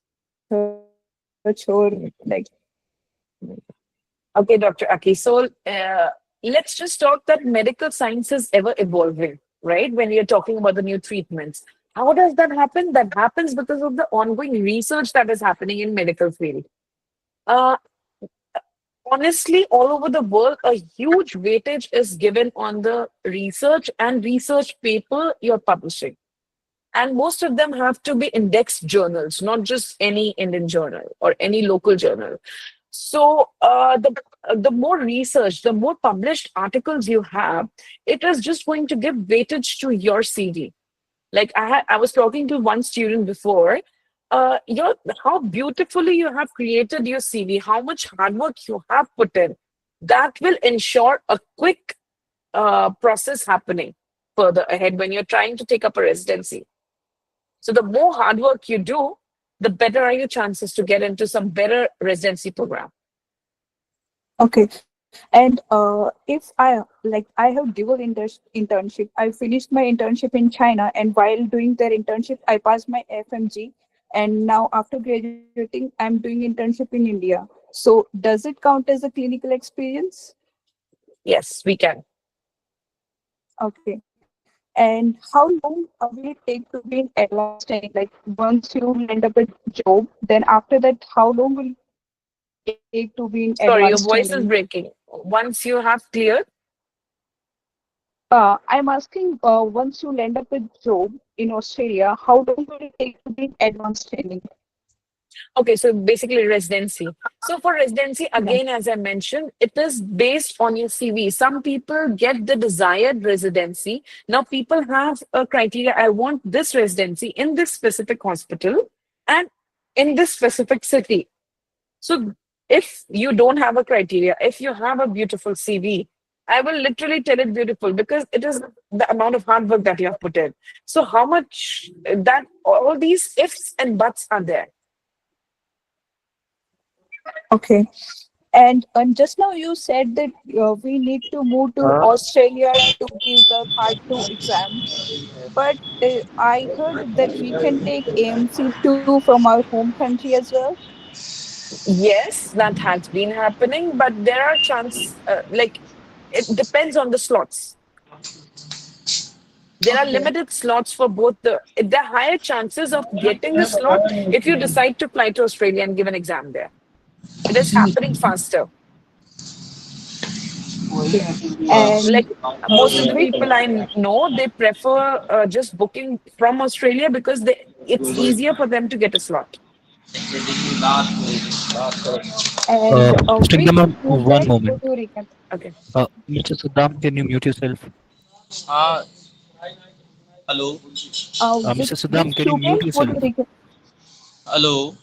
or like? Okay, Dr. Aki. So let's just talk that medical science is ever evolving, right? When you're talking about the new treatments. How does that happen? That happens because of the ongoing research that is happening in medical field. Honestly, all over the world, a huge weightage is given on the research and research paper you're publishing. And most of them have to be indexed journals, not just any Indian journal or any local journal. So the more research, the more published articles you have, it is just going to give weightage to your CV. Like I was talking to one student before, how beautifully you have created your CV, how much hard work you have put in. That will ensure a quick process happening further ahead when you're trying to take up a residency. So the more hard work you do, the better are your chances to get into some better residency program. Okay. And if I have dual internship. I finished my internship in China, and while doing their internship, I passed my FMG. And now after graduating, I'm doing internship in India. So does it count as a clinical experience? Yes, we can. Okay. And how long will it take to be in advanced training? Like once you land up a job, then after that, how long will it take to be in Sorry, your advanced voice is training? breaking. Once you have cleared, I'm asking, once you land up a job in Australia, how long will it take to be in advanced training? okay, so basically residency. So for residency, Yeah. again, as I mentioned, it is based on your CV. Some people get the desired residency. Now people have a criteria. I want this residency in this specific hospital and in this specific city. So if you don't have a criteria, if you have a beautiful CV, I will literally tell it beautiful because it is the amount of hard work that you have put in. So how much that all these ifs and buts are there. Okay. And just now you said that we need to move to Australia to give the Part 2 exam. But I heard that we can take AMC 2 from our home country as well. Yes, that has been happening, but there are chances, like it depends on the slots. There are limited slots for both there are higher chances of getting the slot if you decide to fly to Australia and give an exam there. It is happening faster. And Like most of the which, people I know, they prefer just booking from Australia because it's easier for them to get a slot. and Mr. which Ma'am, one Quebec moment. would you recommend? Okay. Mr. Saddam, can you mute yourself? Hello. Mr. Which Saddam, can you Quebec mute would yourself? you recommend? Hello.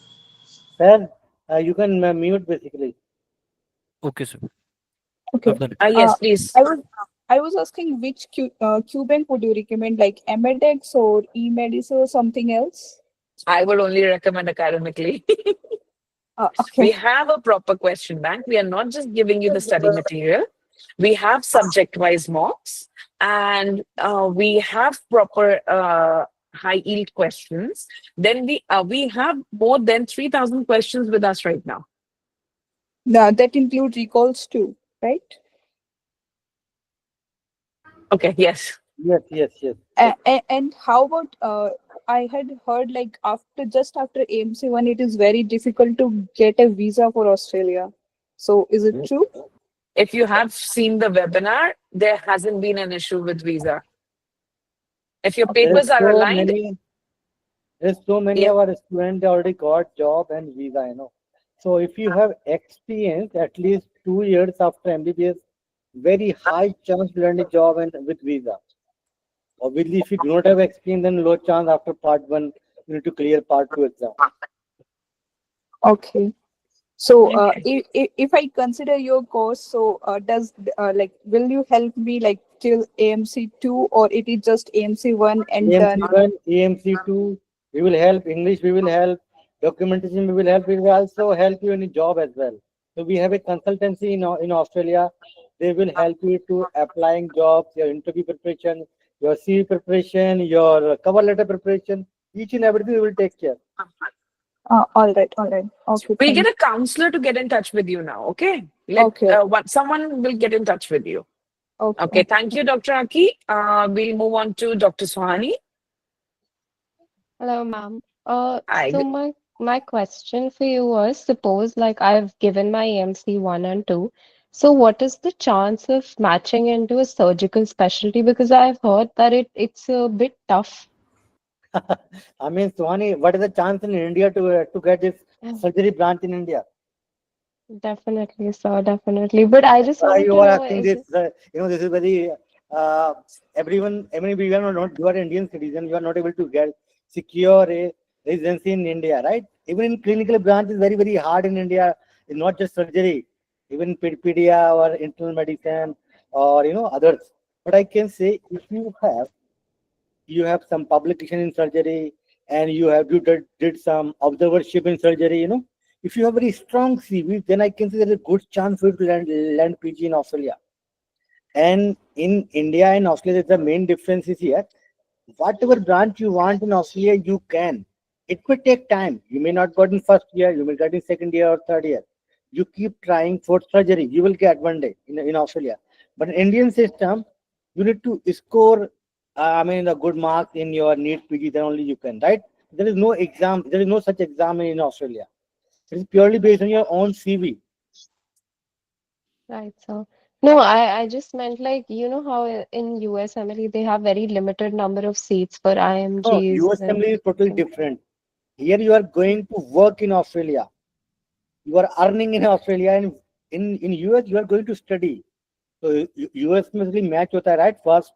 Sir, you can mute basically. Okay, sir. Okay. I've done it. Yes, please. I was asking which Quebec would you recommend, like Amadex or eMedicine or something else? I would only recommend Academically. Okay. We have a proper question bank. We are not just giving you the study material. We have subject-wise mocks, and we have proper high yield questions. Then we have more than 3,000 questions with us right now. Now that include recalls too, right? Okay. Yes. Yes, yes, yes. And how about I had heard like just after AMC 1, it is very difficult to get a visa for Australia. So is it true? If you have seen the webinar, there hasn't been an issue with visa. If your papers are aligned, There's so many yeah. of our students already got job and visa, you know. So if you have experience at least 2 years after MBBS, very high chance to land a job and with visa. Obviously, if you do not have experience, then low chance after part 1, you need to clear part 2 exam. Okay. So if I consider your course, so does like will you help me like till AMC 2 or it is just AMC 1 and done? AMC 1, AMC 2, we will help. English, we will help. Documentation, we will help. We will also help you in a job as well. So we have a consultancy in Australia. They will help you to applying jobs, your interview preparation, your CV preparation, your cover letter preparation. Each and everything we will take care. All right. Okay. We'll get a counselor to get in touch with you now. Okay. Someone will get in touch with you. Okay. Thank you, Dr. Aki. We'll move on to Dr. Suhani. Hello, ma'am. Hi. So my question for you was, suppose like I've given my AMC 1 and 2. So what is the chance of matching into a surgical specialty? Because I've heard that it's a bit tough. I mean, Suhani, what is the chance in India to get this surgery branch in India? Definitely, sir, definitely. But I just wanted You to are know, asking this, this is very, everyone, I mean, you are Indian citizen, you are not able to secure a residency in India, right? Even in clinical branch is very, very hard in India. It's not just surgery, even pedia or internal medicine or, others. But I can say if you have some publication in surgery and you did some observership in surgery, if you have very strong CV, then I can say there's a good chance for you to land PG in Australia. And in India and Australia, the main difference is here. Whatever branch you want in Australia, you can. It may take time. You may not get in first year, you may get in second year or third year. You keep trying for surgery, you will get one day in Australia. But in Indian system, you need to score, the good marks in your NEET PG, then only you can, right? There is no exam, there is no such exam in Australia. It is purely based on your own CV. Right. So, no, I just meant like, you know how in US Emily they have very limited number of seats for No, IMGs US and family is totally different. Here you are going to work in Australia. You are earning in Australia, and in US you are going to study. तो US में इसलिए match होता है, right, first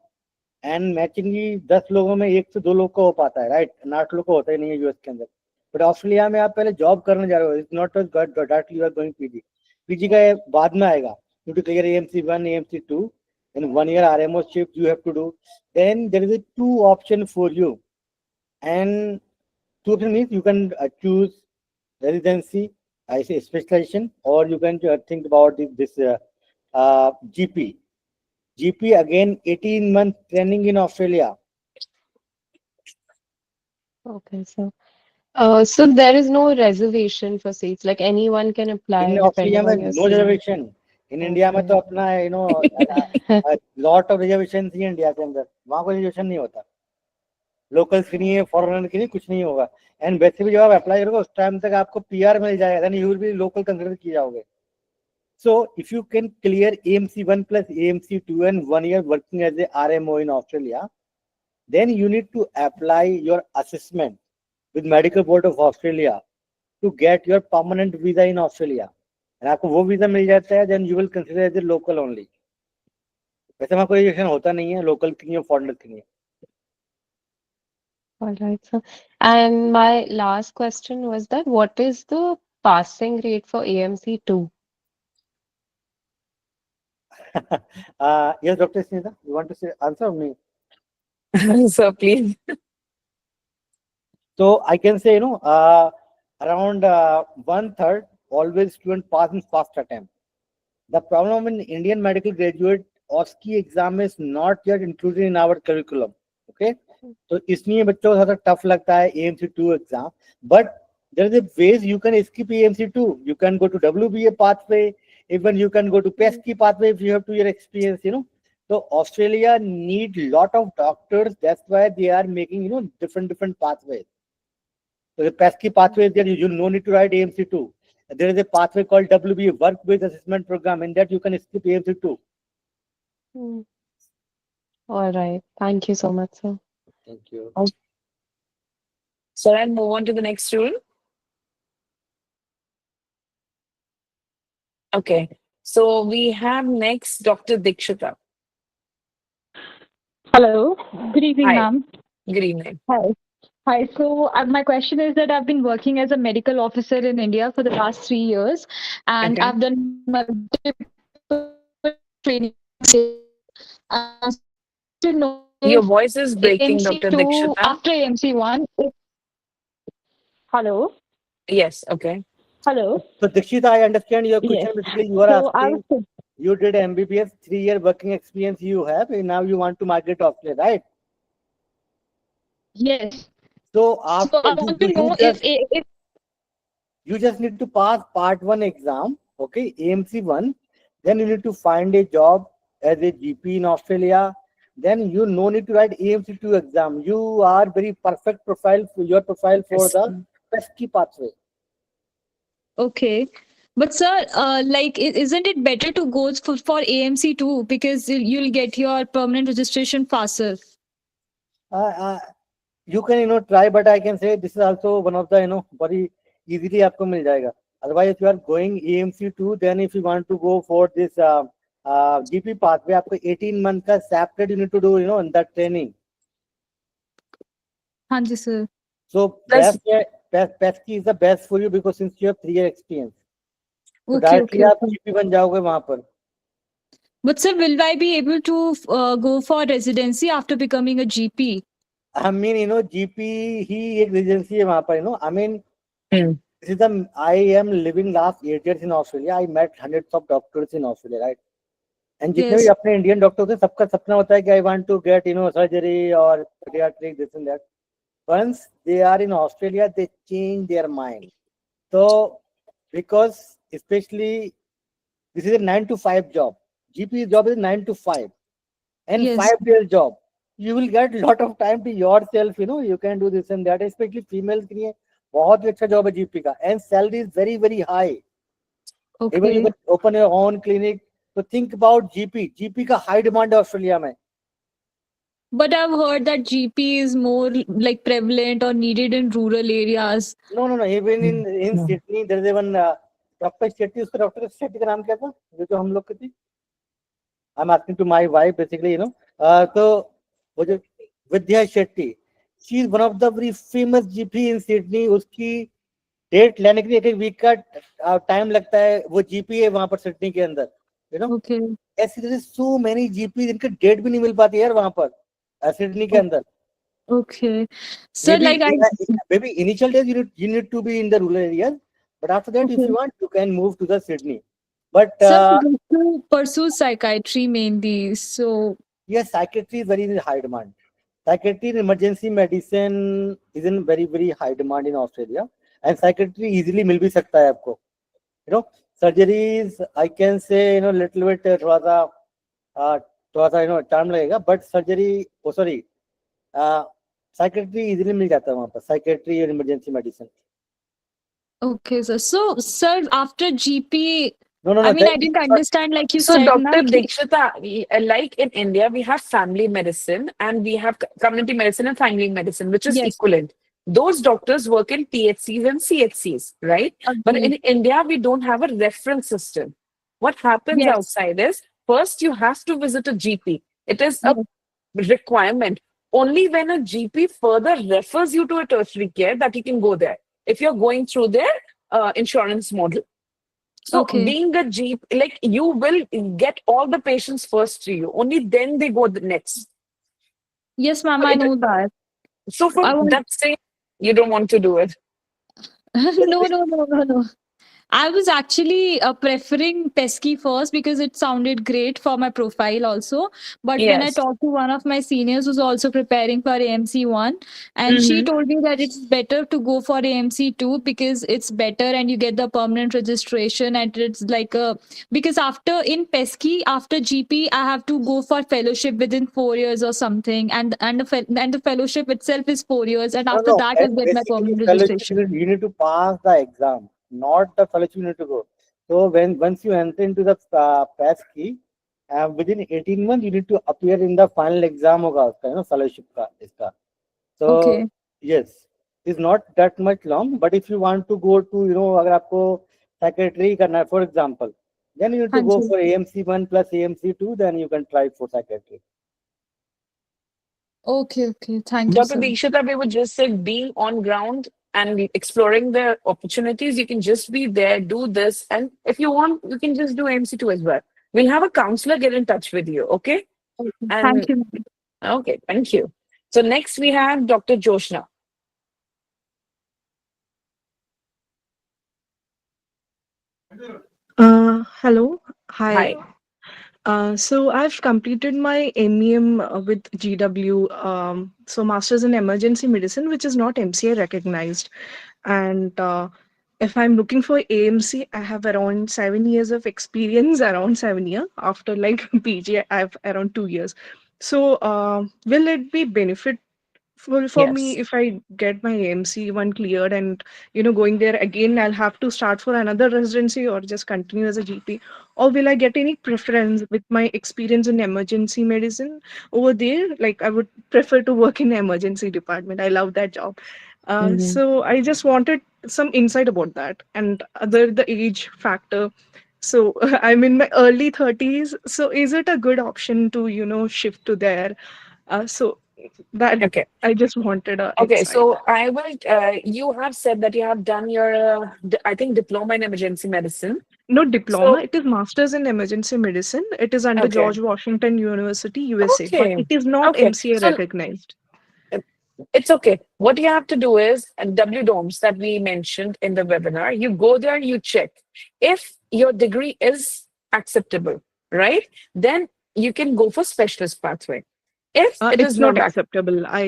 and matching ही 10 लोगों में 1 से 2 लोग को हो पाता है, राइट, 8 लोग को होता ही नहीं है यूएस के अंदर। बट ऑस्ट्रेलिया में आप पहले जॉब करने जा रहे हो, it's not directly you are going PG. PG का बाद में आएगा, you to clear AMC 1 AMC 2 in 1 year RMO shift you have to do, then there is 2 option for you, and 2 option means you can choose residency, I say specialization, or you can think about this GP. GP again 18-month training in Australia. Okay, so so there is no reservation for seats, like anyone can apply In depending Australia, on your no CV. reservation. In India में तो अपना a lot of reservations he India के अंदर, वहाँ कोई reservation नहीं होता, local की नहीं है, फॉरेनर की नहीं, कुछ नहीं होगा। एंड वैसे भी जब आप अप्लाई करोगे उस टाइम तक आपको पीआर मिल जाएगा, then you will be local consider किए जाओगे। So if you can clear AMC 1 plus AMC 2 and 1 year working as a RMO in Australia, then you need to apply your assessment with Medical Board of Australia to get your permanent visa in Australia. And आपको वो visa मिल जाता है, then you will consider as a local only. वैसे वहाँ कोई rejection होता नहीं है, लोकल के लिए, फॉरेनर के लिए। All right, so and my last question was that what is the passing rate for AMC 2? Yes, Dr. Snita, you want to say answer me? Sir, please. So I can say, around 1/3 always student pass in first attempt. The problem in Indian medical graduate, OSCE exam is not yet included in our curriculum. Okay, so इसलिए बच्चों को थोड़ा tough लगता है AMC 2 exam. But there is a ways you can skip AMC 2. You can go to WBA pathway. Even you can go to PESCI pathway if you have 2 year experience. So Australia need lot of doctors. That's why they are making different pathways. So the PESCI pathway is there. You no need to write AMC 2. There is a pathway called WBA, Work-Based Assessment Program. In that you can skip AMC 2. All right. Thank you so much, sir. Thank you. So I'll move on to the next student. Okay. So we have next Dr. Dikshita. Hello. Good evening, Hi. ma'am. Good evening. Hi. Hi. So my question is that I've been working as a medical officer in India for the last 3 years, and Okay. I've done multiple training. To know Your if voice is breaking, AMC Dr. 2 Dikshita. after AMC 1. Hello. Yes, okay. Hello. So Dikshita, I understand your question. Yes. Basically, you are So I asking, was you did MBBS, 3-year working experience you have, and now you want to migrate to Australia, right? yes. So So after I want to know if you just need to pass part 1 exam, okay, AMC 1, then you need to find a job as a GP in Australia. Then you no need to write AMC 2 exam. You are very perfect profile for your profile for the PESCI pathway. okay. But sir, isn't it better to go for AMC 2 because you'll get your permanent registration faster? You can try, but I can say this is also one of the very easily आपको मिल जाएगा. Otherwise, if you are going AMC 2, then if you want to go for this GP pathway, आपको 18 month का separate you need to do in that training. हाँ जी sir. So PESCI is the best for you because since you have 3-year experience. So directly आप GP बन जाओगे वहाँ पर. But sir, will I be able to go for residency after becoming a GP? I mean, GP ही एक residency है वहाँ पर. I mean, I am living last 8 years in Australia. I met hundreds of doctors in Australia, right? And जितने भी अपने Indian doctors हैं, सबका सपना होता है कि I want to get surgery or pediatric this and that. Once they are in Australia, they change their mind. So because especially this is a 9 to 5 job. GP job is 9 to 5. and Yes. 5 years job. You will get lot of time to yourself, you can do this and that, especially females के लिए बहुत ही अच्छा job है GP का, and salary is very very high. Even you Okay. can open your own clinic. So think about GP का high demand है Australia में. But I've heard that GP is more like prevalent or needed in rural areas. No. Even in Sydney there is one Dr. Shetty. उसका doctor Shetty का नाम क्या था जो हम लोग के थे? I'm asking to my wife basically, so वो जो विद्या Shetty, she is one of the very famous GP in Sydney. उसकी डेट लेने के लिए 1 वीक का टाइम लगता है. वो GP है वहां पर सिडनी के अंदर, Okay. ऐसी तरह सो मेनी GP जिनके डेट भी नहीं मिल पाती यार वहां पर सिडनी के अंदर. Okay. So like maybe initial days you need to be in the rural areas, but after that if you want you can move to the Sydney. But so to pursue psychiatry mainly. So yes, psychiatry is very high demand. Psychiatry and emergency medicine is in very very high demand in Australia, and psychiatry easily मिल भी सकता है आपको. Surgeries I can say little bit थोड़ा सा time लगेगा, but surgery psychiatry easily मिल जाता है वहाँ पर, psychiatry and emergency medicine. okay, so sir, after GP, No. I mean, I didn't understand, like you So, said, Dr. na, Dikshita, like in India, we have family medicine and we have community medicine and family medicine, which is Yes. equivalent. Those doctors work in THCs and CHCs, right? But in India, we don't have a reference system. What happens Yes. outside is, first you have to visit a GP. It is a requirement. Only when a GP further refers you to a tertiary care that you can go there, if you're going through their insurance model. So being a GP, like you will get all the patients first to you. Only then they go the next. Yes, ma'am, I know that. So for that sake, you don't want to do it. No. I was actually preferring Pesky first because it sounded great for my profile also. But when I Yes. talked to one of my seniors who's also preparing for AMC 1, and she told me that it's better to go for AMC 2 because it's better and you get the permanent registration, and it's like because after in Pesky, after GP, I have to go for fellowship within 4 years or something, and the fellowship itself is 4 years, and after that I'll get my permanent registration. You need to pass the exam, not the fellowship you need to go. So once you enter into the PASKey, within 18 months you need to appear in the final exam होगा उसका, fellowship का इसका. So yes, it's not that much long, but if you want to go to अगर आपको psychiatry करना है, for example, then you need to go for AMC 1 plus AMC 2, then you can try for psychiatry. Okay, thank you, Dr. sir. Dikshita, we would just say being on ground and exploring the opportunities. You can just be there, do this, and if you want, you can just do AMC2 as well. We'll have a counselor get in touch with you, okay? Thank you. Okay, thank you. So next we have Dr. Joshna. Hello. Hi. So I've completed my MEM with GW, so Masters in Emergency Medicine, which is not MCA recognized. And if I'm looking for AMC, I have around 7 years of experience, around 7 years. After like PG, I have around 2 years. So will it be benefit for me if I get my AMC 1 cleared and going there again, I'll have to start for another residency or just continue as a GP? Or will I get any preference with my experience in emergency medicine over there? Like I would prefer to work in the emergency department. I love that job. So I just wanted some insight about that, and the age factor. So I'm in my early 30s. So is it a good option to shift to there? So that I just wanted a Okay, insight. so I will. You have said that you have done your, I think, diploma in emergency medicine. No diploma. It is Masters in Emergency Medicine. It is under George Washington University, USA, but it is not MCA recognized. It's okay. What you have to do is WDOMS that we mentioned in the webinar. You go there, you check. If your degree is acceptable, right? Then you can go for specialist pathway. If it it's is not not acceptable. I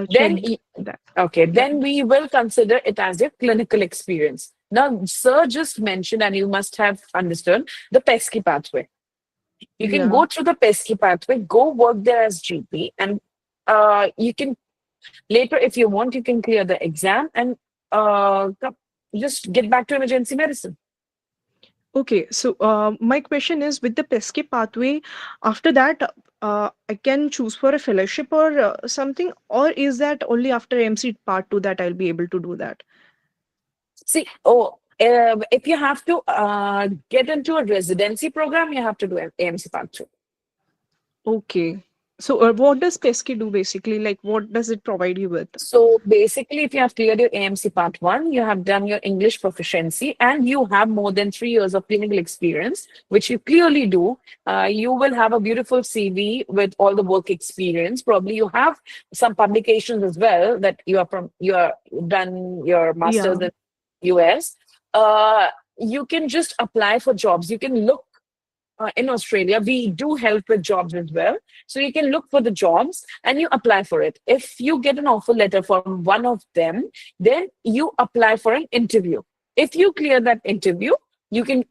then checked that. then we will consider it as your clinical experience. Now, sir just mentioned, and you must have understood the PESCI pathway. You can Yeah. go through the 𝗙𝗘𝗘 pathway, go work there as GP, and you can later, if you want, you can clear the exam and just get back to emergency medicine. Okay, so my question is, with the 𝗙𝗘𝗘 pathway, after that, I can choose for a fellowship or something, or is that only after AMC part 2 that I'll be able to do that? See, if you have to get into a residency program, you have to do an AMC Part 2. Okay. So what does 𝗙𝗘𝗘 do basically? Like, what does it provide you with? So basically, if you have cleared your AMC Part 1, you have done your English proficiency, and you have more than 3 years of clinical experience, which you clearly do, you will have a beautiful CV with all the work experience. Probably you have some publications as well that you are done your master's in US. You can just apply for jobs. You can look in Australia, we do help with jobs as well. So you can look for the jobs and you apply for it. If you get an offer letter from one of them, then you apply for an interview. If you clear that interview, you can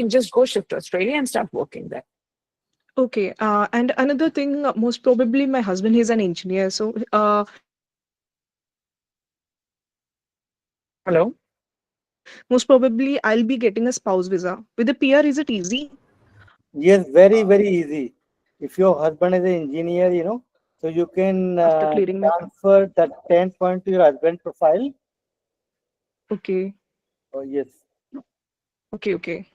just go shift to Australia and start working there. Okay. And another thing, most probably my husband is an engineer. So Hello? most probably I'll be getting a spouse visa. With a PR, is it easy? Yes, very, very easy. If your husband is an engineer, so you can transfer that 10 point to your husband profile. Okay. Oh, yes. Okay.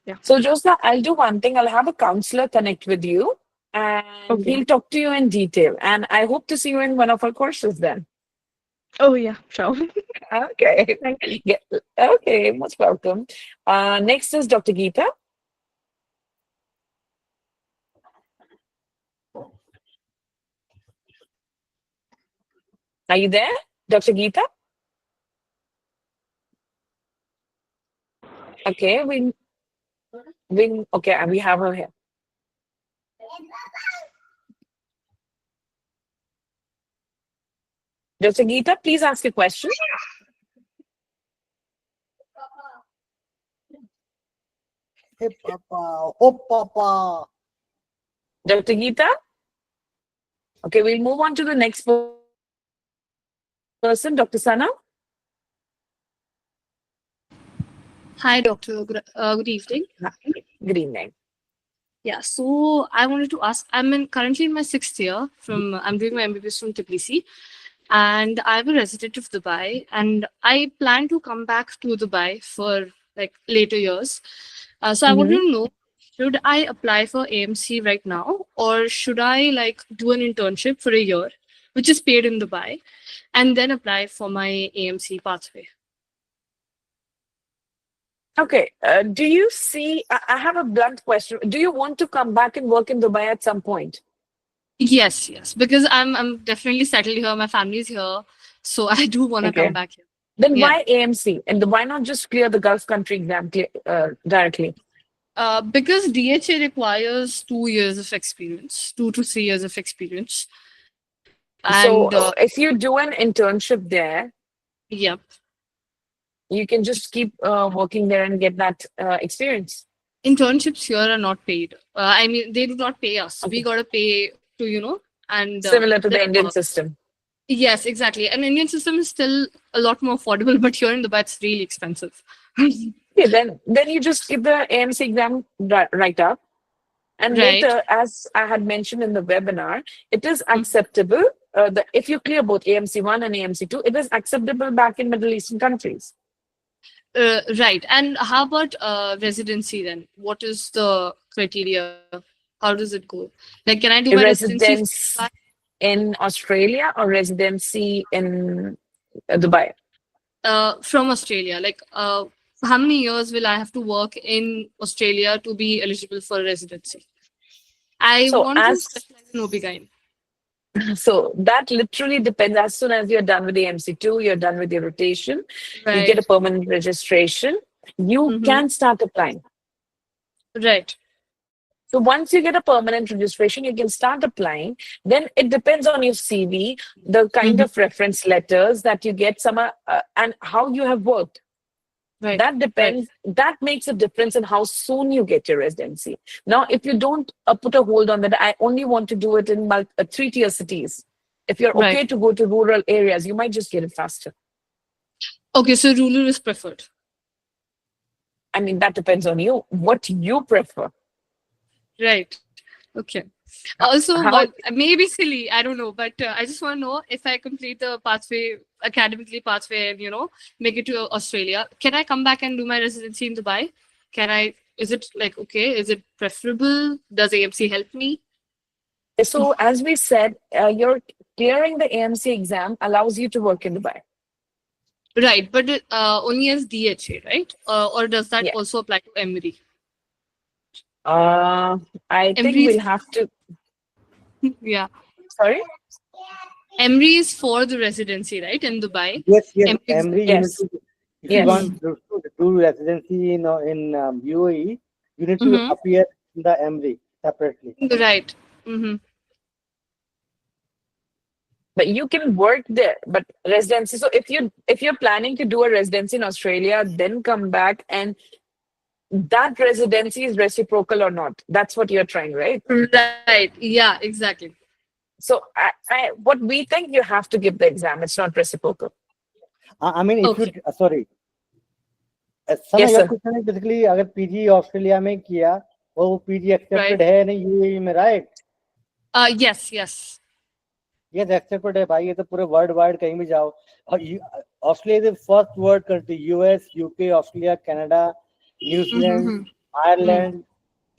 Yeah. So Josna, I'll do one thing. I'll have a counselor connect with you and he'll talk to you in detail. And I hope to see you in one of our courses then. Oh, yeah, sure. Okay. Yeah. Okay, most welcome. Next is Dr. Geeta. Are you there, Dr. Geeta? Okay, okay, we have her here. Dr. Geeta, please ask a question. Hey, Papa. Oh, Papa. Dr. Geeta? Okay, we'll move on to the next person, Dr. Sana. Hi, doctor. Good evening. Good evening. Yeah, so I wanted to ask, currently in my 6th year I'm doing my MBBS from 𝗙𝗏𝗄, and I'm a resident of Dubai, and I plan to come back to Dubai for like later years. So I want to know, should I apply for AMC right now, or should I like do an internship for a year, which is paid in Dubai, and then apply for my AMC pathway? Okay, do you see, I have a blunt question. Do you want to come back and work in Dubai at some point? Yes, because I'm definitely settled here. My family's here, so I do want to come back here. Then why AMC? And why not just clear the Gulf country exam directly? Because DHA requires 2 years of experience, 2 to 3 years of experience. And so if you do an internship there, yep, you can just keep working there and get that experience. Internships here are not paid. I mean, they do not pay us. We got to pay to, and similar to the Indian system. Yes, exactly. And Indian system is still a lot more affordable, but here in Dubai, it's really expensive. Okay, then you just give the AMC exam right up. And later, as I had mentioned in the webinar, it is acceptable. If you clear both AMC 1 and AMC 2, it is acceptable back in Middle Eastern countries. Right. And how about residency then? What is the criteria? How does it go? Like, can I do my residency in Australia or residency in Dubai? From Australia. Like, how many years will I have to work in Australia to be eligible for residency? I want to specialize in OB-GYN. So that literally depends. As soon as you're done with the MC2, you're done with your rotation, you get a permanent registration, you can start applying. Right. So once you get a permanent registration, you can start applying. Then it depends on your CV, the kind of reference letters that you get, and how you have worked. Right. That depends. That makes a difference in how soon you get your residency. Now, if you don't put a hold on that, I only want to do it in 3-tier cities. If you're okay Right. to go to rural areas, you might just get it faster. Okay, so rural is preferred. I mean, that depends on you. What you prefer. Right. Okay. Also, How- one maybe silly, I don't know, but I just want to know if I complete the pathway, academically pathway, and make it to Australia, can I come back and do my residency in Dubai? Can I? Is it like okay? Is it preferable? Does AMC help me? So, as we said, you're clearing the AMC exam allows you to work in Dubai. Right, but only as DHA, right? Or does that Yeah. also apply to MRE? I think MRE we'll have to. yeah. Sorry? MRE is for the residency, right? In Dubai. Yes, yes. MRE is- Emre, Yes. if you Yes. want to do residency in UAE, you need to Mhm. appear in the Emre separately. Right. Mm-hmm. But you can work there, but residency. So if you're planning to do a residency in Australia, then come back, and that residency is reciprocal or not. That's what you're trying, right? Right. Yeah, exactly. So what we think, you have to give the exam. It's not reciprocal. I mean, if Okay. you sorry, Sana, Yes, your sir. question is basically अगर PG Australia में किया वो PG accepted Right. है नहीं UAE में, right? Yes, yes. Yes, accepted है भाई, ये तो पूरे वर्ल्ड वाइड कहीं भी जाओ और Australia is first world country, US, UK, Australia, Canada, New Zealand, Mhm. Ireland,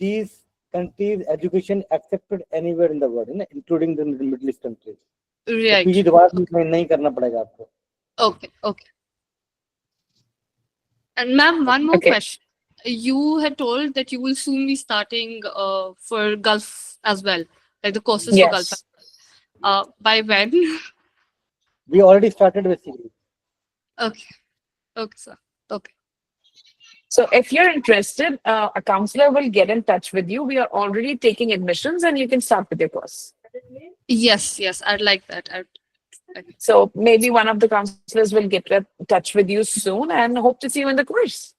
these countries education accepted anywhere in the world, including the Middle East countries. तो Right. PG दोबारा नहीं करना पड़ेगा आपको. Okay, okay. And ma'am, one more Okay. question. You had told that you will soon be starting for Gulf as well, like the courses for Gulf. Yes. By when? We already started basically. Okay. Okay, sir. Okay. So if you're interested, a counselor will get in touch with you. We are already taking admissions, and you can start with your course. Yes, yes. I'd like that. So maybe one of the counselors will get in touch with you soon, and hope to see you in the course.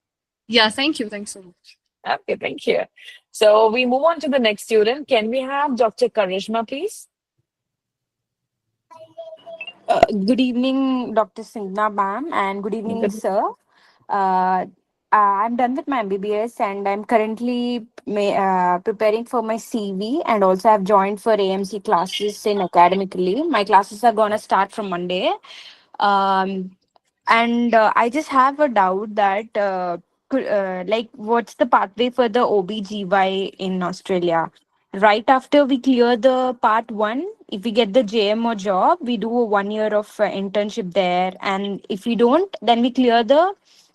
Yeah, thank you. Thanks so much. Okay, thank you. So we move on to the next student. Can we have Dr. Karishma, please? Good evening, Dr. Singna ma'am, and good evening, Good- sir. I'm done with my MBBS, and I'm currently preparing for my CV, and also I've joined for AMC classes in Academically. My classes are gonna start from Monday. And I just have a doubt that like what's the pathway for the OBGY in Australia? Right after we clear the part 1, if we get the JMO job, we do a 1 year of internship there, and if we don't, then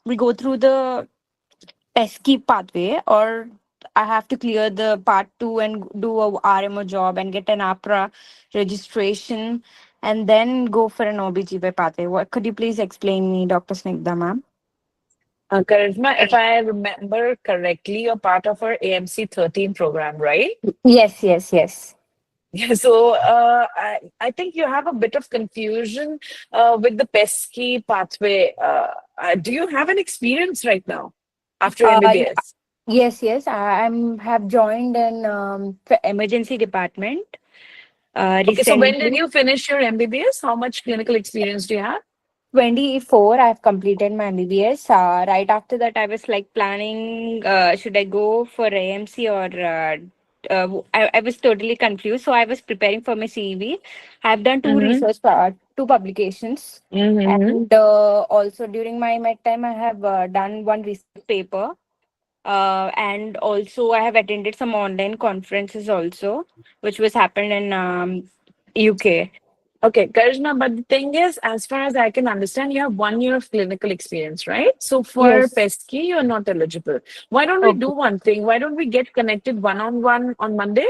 we go through the pesky pathway, or I have to clear the part 2 and do a RMO job and get an APRA registration and then go for an OBGY pathway. What could you please explain me, Dr. Snigdha ma'am? Karishma, if I remember correctly, you're part of our AMC 13 program, right? Yes, yes, yes. Yeah, so I think you have a bit of confusion with the pesky pathway. Do you have an experience right now after MBBS? Yes, yes. Have joined an emergency department. Okay, so when did Recently, you finish your MBBS? How much clinical experience do you have? 24, I've completed my MBBS. Right after that, I was like planning, should I go for AMC or I was totally confused. So I was preparing for my CV. I've done two publications. And also during my med time, I have done one research paper. And also I have attended some online conferences also, which was happened in UK. Okay, Karishma, but the thing is, as far as I can understand, you have 1 year of clinical experience, right? So for Yes. pesky, you're not eligible. Why don't we do one thing? Why don't we get connected one-on-one on Monday?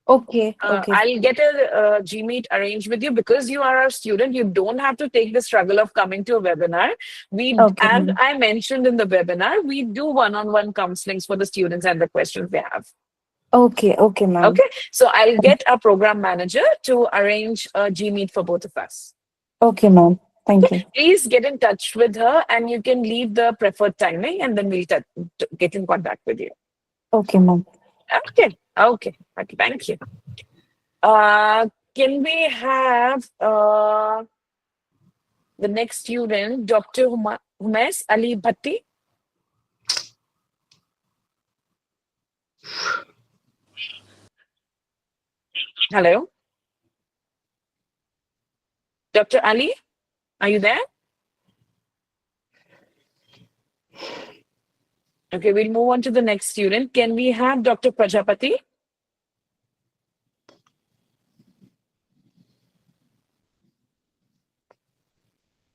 Okay, okay. I'll get a Gmeet arranged with you because you are our student. You don't have to take the struggle of coming to a webinar. As I mentioned in the webinar, we do one-on-one counselings for the students and the questions they have. Okay, okay, ma'am. Okay, so I'll get a program manager to arrange a Gmeet for both of us. Okay, ma'am. Thank you. Please get in touch with her and you can leave the preferred timing and then we'll get in contact with you. Okay, ma'am. Okay. Thank you. Can we have the next student, Dr. 𝗙𝗥𝗘𝗘𝗶? Hello? Dr. Ali, are you there? Okay, we'll move on to the next student. Can we have Dr. Prajapati?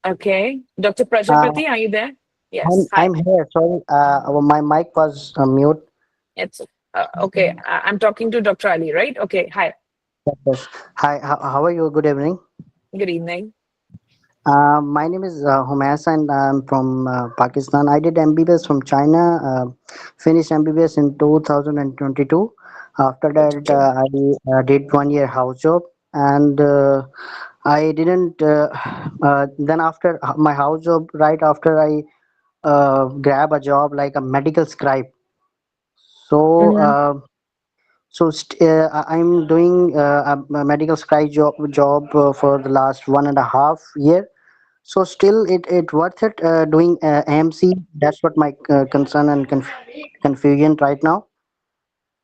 Okay, Dr. Prajapati, are you there? Yes. Hi. I'm here. Sorry, my mic was mute. It's okay. I'm talking to Dr. Ali, right? Okay. Hi. Yes. Hi. How are you? Good evening. Good evening. My name is Humaysa and I'm from Pakistan. I did MBBS from China. Finished MBBS in 2022. After that, I did 1 year house job, and I didn't. Then after my house job, right after I grab a job like a medical scribe. So. I'm doing a medical scribe job for the last 1.5 year. So still it worth it doing AMC. That's what my concern and confusion right now.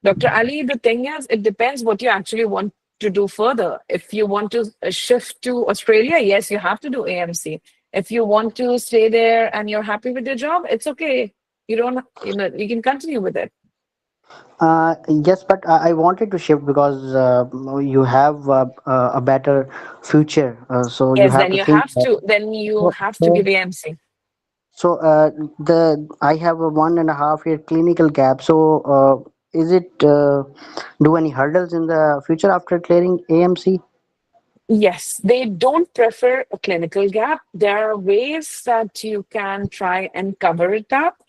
Dr. Ali, the thing is, it depends what you actually want to do further. If you want to shift to Australia, yes, you have to do AMC. If you want to stay there and you're happy with your job, it's okay. You don't, you can continue with it. Yes, but I wanted to shift because you have a better future. So you Yes, have then to you think. have to. Then you have to give AMC. So I have a 1.5 year clinical gap. So is it do any hurdles in the future after clearing AMC? Yes, they don't prefer a clinical gap. There are ways that you can try and cover it up.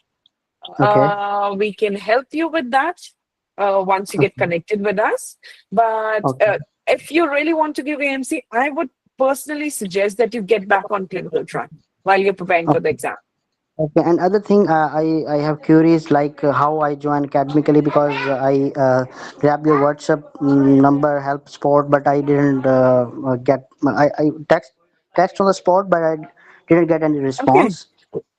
Okay. We can help you with that once you get connected with us. But if you really want to give AMC, I would personally suggest that you get back on clinical track while you're preparing for the exam. Okay, and other thing, I have queries like how I joined academically because I grabbed your WhatsApp number, help sport, but I didn't get. I text on the spot, but I didn't get any Okay. response.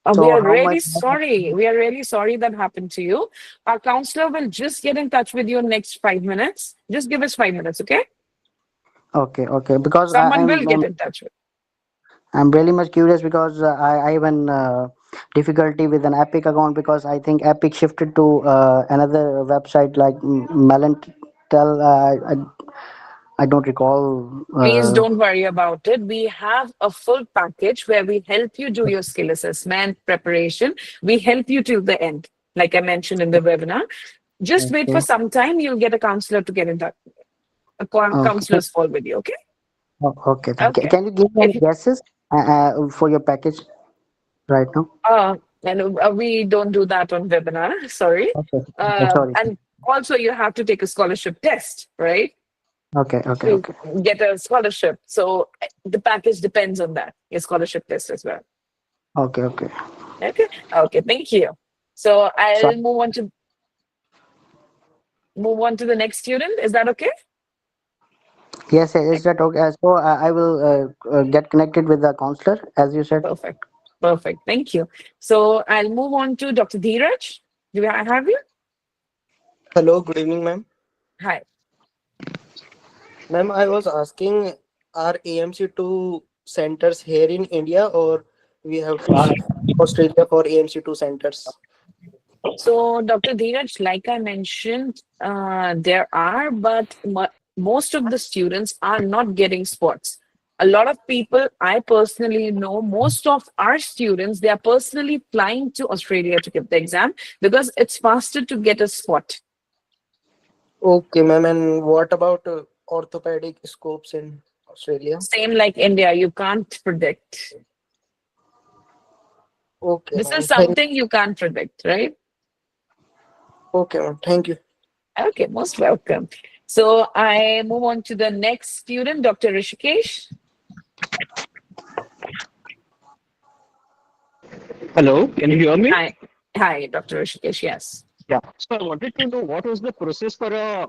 We So are how really much? sorry. We are really sorry that happened to you. Our counselor will just get in touch with you in next 5 minutes. Just give us 5 minutes, okay? Okay, because Someone will get in touch with. I'm really much curious because I have an difficulty with an Epic account because I think Epic shifted to another website like Melentel. I don't recall. Please don't worry about it. We have a full package where we help you do your skill assessment preparation. We help you till the end, like I mentioned in the webinar. Just wait for some time. You'll get a counselor to get in touch. A counselor's call with you, okay? Okay, thank you. Can you give me any guesses for your package right now? And we don't do that on webinar. Sorry. Sorry. And also, you have to take a scholarship test, right? Okay. To get a scholarship. So the package depends on that, your scholarship test as well. Okay. Okay, thank you. So I'll move on to the next student. Is that okay? Yes, is that okay? So I will get connected with the counselor, as you said. Perfect. Thank you. So I'll move on to Dr. Dheeraj. Do I have you? Hello, good evening, ma'am. Hi. Ma'am, I was asking, are AMC2 centers here in India or we have to shift to Australia for AMC2 centers? So, Dr. Dheeraj, like I mentioned, there are, but most of the students are not getting spots. A lot of people I personally know, most of our students, they are personally flying to Australia to give the exam because it's faster to get a spot. Okay, ma'am. And what about orthopedic scopes in Australia? Same like India, you can't predict. Okay. This is something you can't predict, right? Okay, ma'am. Thank you. Okay, most welcome. So I move on to the next student, Dr. Hrishikesh. Hello, can you hear me? Hi, Dr. Rishikesh. Yes. Yeah. So I wanted to know what was the process for a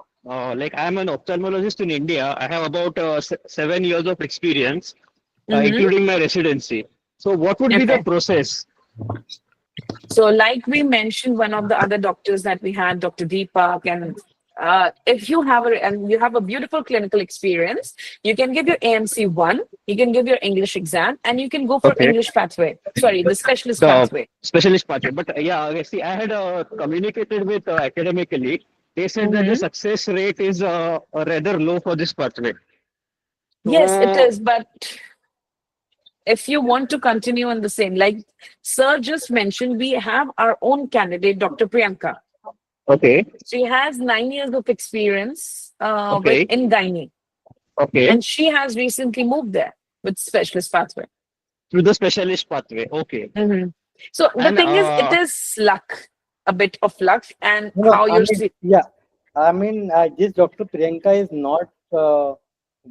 like I'm an ophthalmologist in India. I have about 7 years of experience, including my residency. So what would be the Okay. process? So, like we mentioned, one of the other doctors that we had, Dr. Deepak, and if you have a beautiful clinical experience, you can give your AMC 1, you can give your English exam, and you can go for Okay. English pathway. Sorry, the specialist The pathway. specialist pathway. But yeah, see, I had communicated with academically. They said that the success rate is rather low for this pathway. Yes, it So is. But if you want to continue on the same, like Sir just mentioned, we have our own candidate, Dr. Priyanka. okay, She has 9 years of experience okay, in gynae. okay. And she has recently moved there with specialist pathway. Through the specialist pathway. Okay. So the And thing is, it is luck, a bit of luck, and No, how I you're mean, yeah. I mean, this Dr. Priyanka is not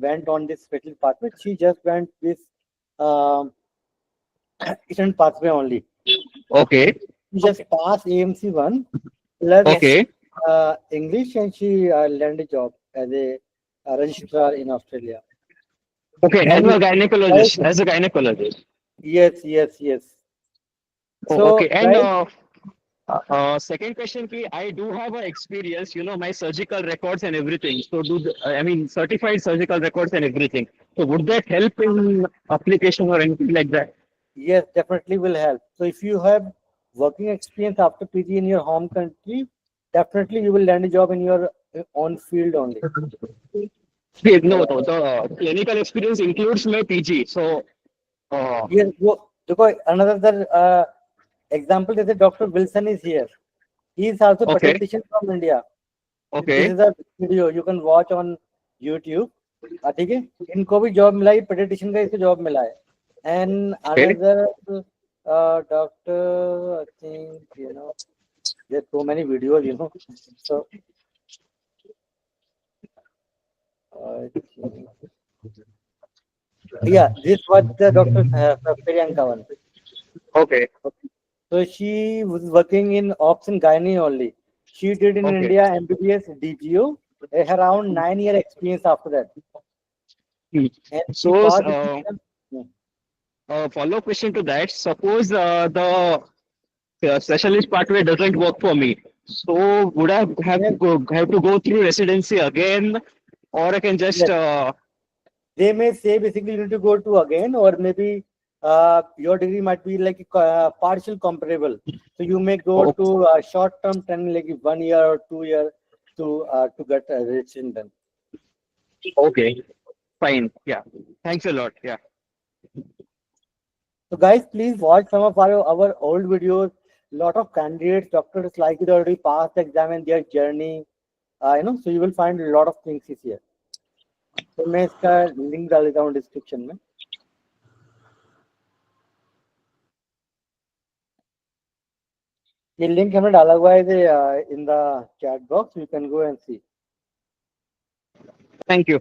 went on this special pathway. She just went this Eastern pathway only. okay. She just passed AMC 1 plus Okay. English, and she landed a job as a registrar in Australia. Okay, as And a gynecologist, as a gynecologist. yes, yes, yes. Oh, So, okay. And guys, second question, ki I do have a experience, you know, my surgical records and everything. So I mean certified surgical records and everything. So would that help in application or anything like that? yes, definitely will help. So if you have working experience after PG in your home country, definitely you will land a job in your own field only. No, the clinical experience includes my PG. So Yes, because another example is that Dr. Wilson is here. He is also okay, pediatrician from India. This okay, is a video you can watch on YouTube. ठीक है इनको भी job मिला है pediatrician का इसको job मिला है and okay. another doctor, I think, you know, there's so many videos, you know, so yeah, this was the Dr. Priyanka one. Okay. So she was working in ops and gynae only. She did in Okay. India MBBS DGO, around 9 year experience after that. And she So passed the exam. follow question to that. Suppose the specialist pathway doesn't work for me. So would I have to go through residency again, or I can just Yes. They may say basically you need to go to again, or maybe your degree might be like partial comparable. So you may go to short term training like 1 year or 2 year to get a registration done. okay, fine, yeah. Thanks a lot. Yeah. So guys, please watch some of our old videos. Lot of candidates, doctors like it already passed the exam and their journey. You know, so you will find a lot of things is here. तो मैं इसका link डाल देता हूँ description में. ये link हमने डाला हुआ है in the chat box. You can go and see. Thank you.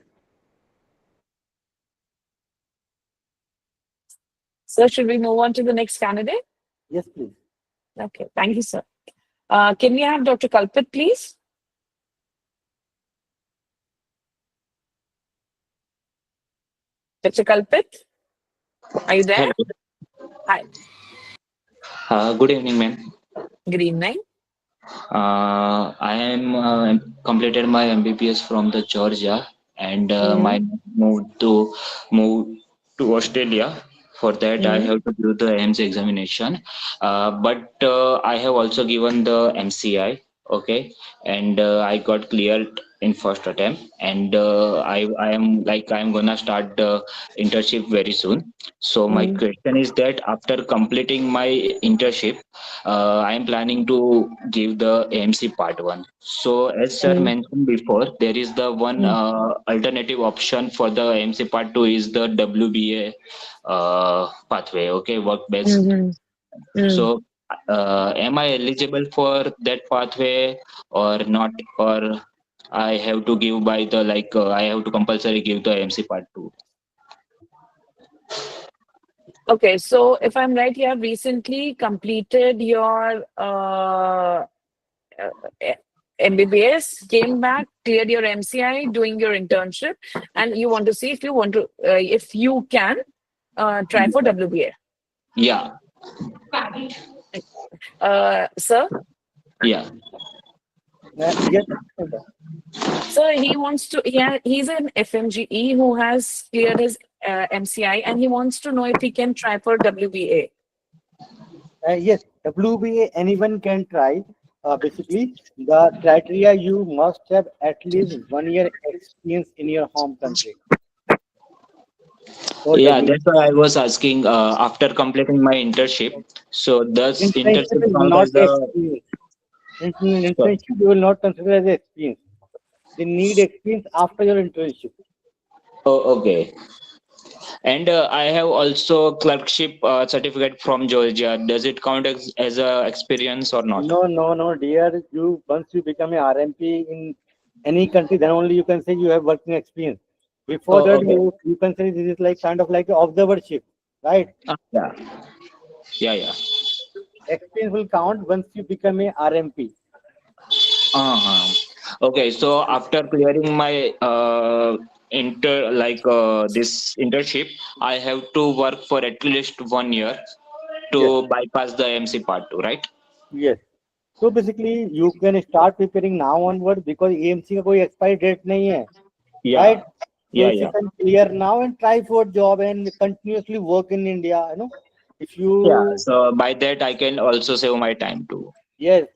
So should we move on to the next candidate? Yes, please. Okay, thank you, sir. Can we have Dr. Kalpit, please? Dr. Kalpit, are you there? Hi. Good evening, ma'am. Good evening. I am completed my MBBS from the Georgia, and my move to Australia. For that, I have to do the AMC examination. But I have also given the MCI. Okay, and I got cleared in first attempt, and I am gonna start the internship very soon. So my question is that after completing my internship, I am planning to give the AMC part 1. So as sir mentioned before, there is the one alternative option for the AMC part 2 is the WBA pathway, okay, work based. So am I eligible for that pathway or not, or I have to give by the I have to compulsory give the AMC part 2? Okay, so if I'm right, you have recently completed your MBBS, came back, cleared your MCI, doing your internship, and you want to see if you can try for WBA. Yeah. Sir? Yeah. Yes. So he wants to, he's an FMGE who has cleared his MCI, and he wants to know if he can try for WBA. Yes, WBA anyone can try. Basically, the criteria, you must have at least 1 year experience in your home country. Yeah, that's why I was asking after completing my internship. So does Internship internship is count not as a experience. Internship you will not consider as experience. They need experience after your internship. Oh, okay. And I have also clerkship certificate from Georgia. Does it count as a experience or not? No, dear. Once you become a RMP in any country, then only you can say you have working experience. Before that, Okay. you can say this is like kind of like an observership, right? Yeah. Yeah. Experience will count once you become a RMP. Okay, so after clearing my this internship, I have to work for at least 1 year to bypass the MC part 2, right? Yes. So basically, you can start preparing now onward because AMC का कोई expiry date नहीं है, right? So if you can clear now and try for job and continuously work in India, if you. Yeah, so by that I can also save my time too. Yes.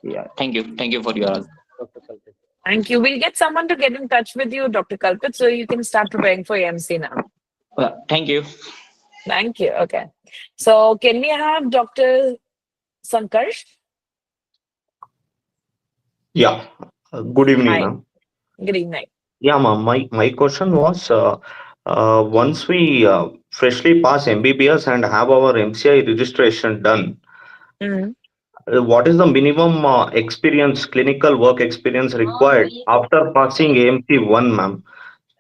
Yeah, thank you for your help. Thank you. We'll get someone to get in touch with you, Dr. Kalpit, so you can start preparing for AMC now. Thank you. Thank you. Okay. So can we have Dr. Sankarsh? Yeah. Good evening, Hi. ma'am. Good evening. Yeah, ma'am. My question was, once we freshly pass MBBS and have our MCI registration done, what is the minimum experience, clinical work experience required after passing AMC 1, ma'am,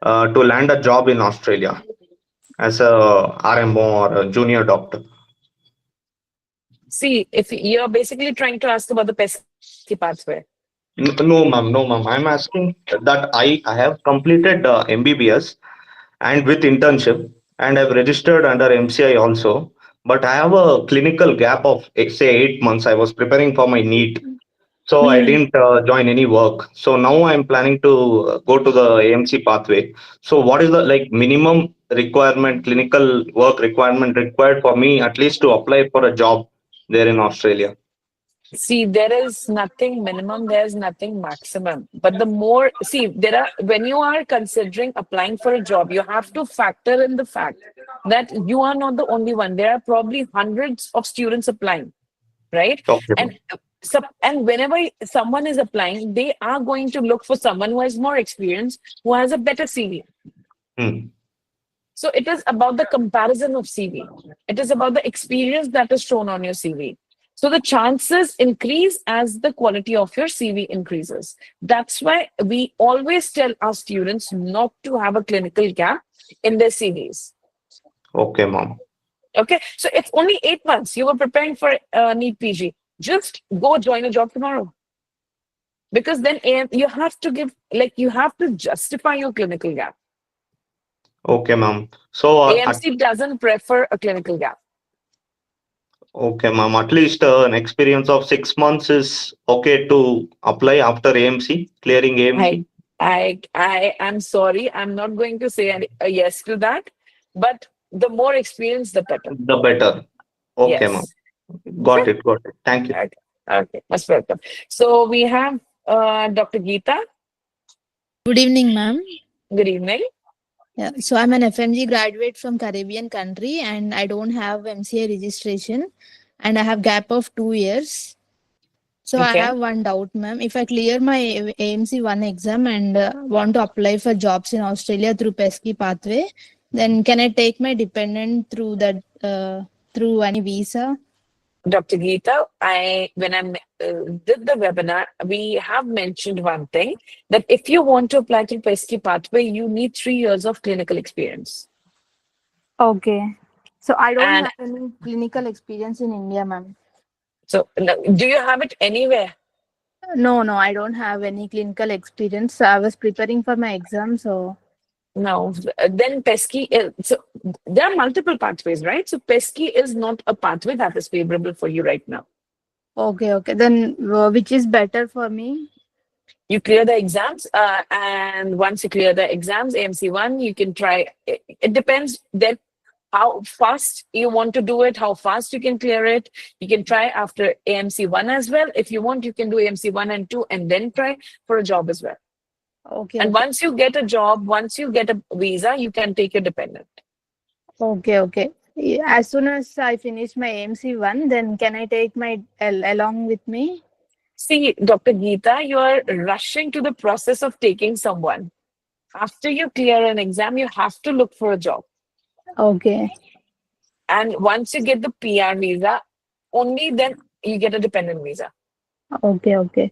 to land a job in Australia as a RMO or a junior doctor? See, if you're basically trying to ask about the pesky pathway. No, ma'am. I'm asking that I have completed MBBS and with internship, and I've registered under MCI also. But I have a clinical gap of say 8 months. I was preparing for my NEET, so I didn't join any work. So now I'm planning to go to the AMC pathway. So what is the minimum requirement, clinical work requirement required for me at least to apply for a job there in Australia? See, there is nothing minimum, there's nothing maximum. But the more, when you are considering applying for a job, you have to factor in the fact that you are not the only one. There are probably hundreds of students applying, right? Okay. And whenever someone is applying, they are going to look for someone who has more experience, who has a better CV. So it is about the comparison of CV. It is about the experience that is shown on your CV. So the chances increase as the quality of your CV increases. That's why we always tell our students not to have a clinical gap in their CVs. Okay, ma'am. Okay, so it's only 8 months. You were preparing for NEET PG. Just go join a job tomorrow. Because then you have to justify your clinical gap. Okay, ma'am. So AMC doesn't prefer a clinical gap. okay, ma'am. At least an experience of 6 months is okay to apply after AMC, clearing AMC. I am sorry. I'm not going to say a yes to that. But the more experience, the better. The better. Okay, Yes. ma'am. Got it. Thank you. Okay. Most welcome. So we have Dr. Geeta. Good evening, ma'am. Good evening. Yeah, so I'm an FMG graduate from Caribbean country and I don't have MCA registration and I have gap of 2 years. So I have one doubt, ma'am. If I clear my AMC 1 exam and want to apply for jobs in Australia through pesky pathway, then can I take my dependent through that through any visa? Dr. Geeta, when I did the webinar, we have mentioned one thing, that if you want to apply to pesky pathway, you need 3 years of clinical experience. Okay. So I don't And have any clinical experience in India, ma'am. so, do you have it anywhere? No, I don't have any clinical experience. So I was preparing for my exam, so. No. Then PESCI so there are multiple pathways, right? So PESCI is not a pathway that is favorable for you right now. Okay. Then which is better for me? You clear the exams, and once you clear the exams, AMC1, you can try. It depends then how fast you want to do it, how fast you can clear it. You can try after AMC1 as well. If you want, you can do AMC1 and 2 and then try for a job as well. Okay. And once you get a job, once you get a visa, you can take your dependent. Okay. Yeah, as soon as I finish my AMC1, then can I take my L along with me? See, Dr. Geeta, you are rushing to the process of taking someone. After you clear an exam, you have to look for a job. Okay. And once you get the PR visa, only then you get a dependent visa. Okay.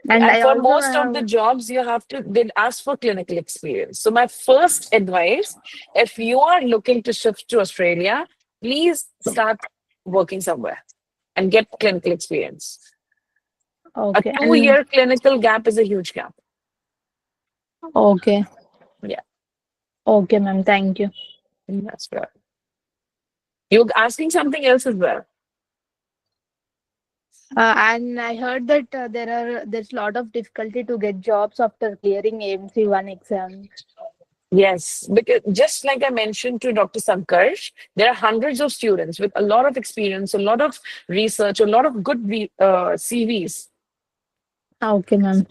And I for also most of have, the jobs, you have to then ask for clinical experience. So my first advice, if you are looking to shift to Australia, please start working somewhere and get clinical experience. okay. A 2-year clinical gap is a huge gap. Okay. Yeah. Okay, ma'am. Thank you. That's right. You're asking something else as well. And I heard that there's a lot of difficulty to get jobs after clearing AMC1 exam. Yes, because just like I mentioned to Dr. Sankarsh, there are hundreds of students with a lot of experience, a lot of research, a lot of good CVs. Okay, ma'am.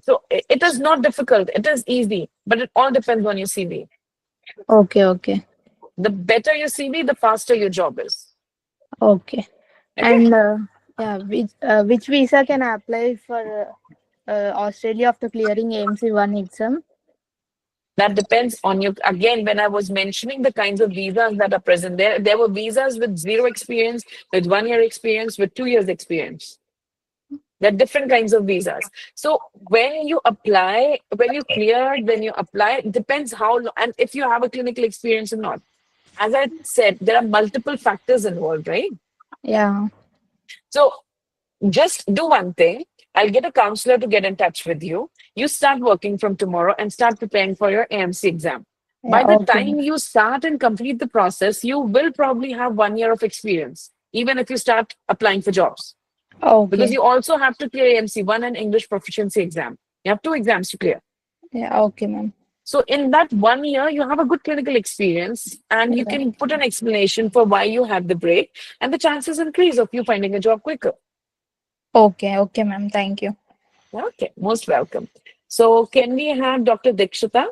So it is not difficult. It is easy, but it all depends on your CV. Okay. The better your CV, the faster your job is. Okay. And which visa can I apply for Australia after clearing AMC1 exam? That depends on you. Again, when I was mentioning the kinds of visas that are present there were visas with 0 experience, with 1 year experience, with 2 years experience. There are different kinds of visas. So when you apply, when you clear, when you apply, it depends how long, and if you have a clinical experience or not. As I said, there are multiple factors involved, right? Yeah. So just do one thing. I'll get a counselor to get in touch with you. You start working from tomorrow and start preparing for your AMC exam. By the time you start and complete the process, you will probably have 1 year of experience, even if you start applying for jobs. Okay. Because you also have to clear AMC1 and English proficiency exam. You have 2 exams to clear. Yeah, okay, ma'am. So in that 1 year, you have a good clinical experience and you can put an explanation for why you had the break, and the chances increase of you finding a job quicker. Okay, ma'am. Thank you. Okay, most welcome. So can we have Dr. Dikshita?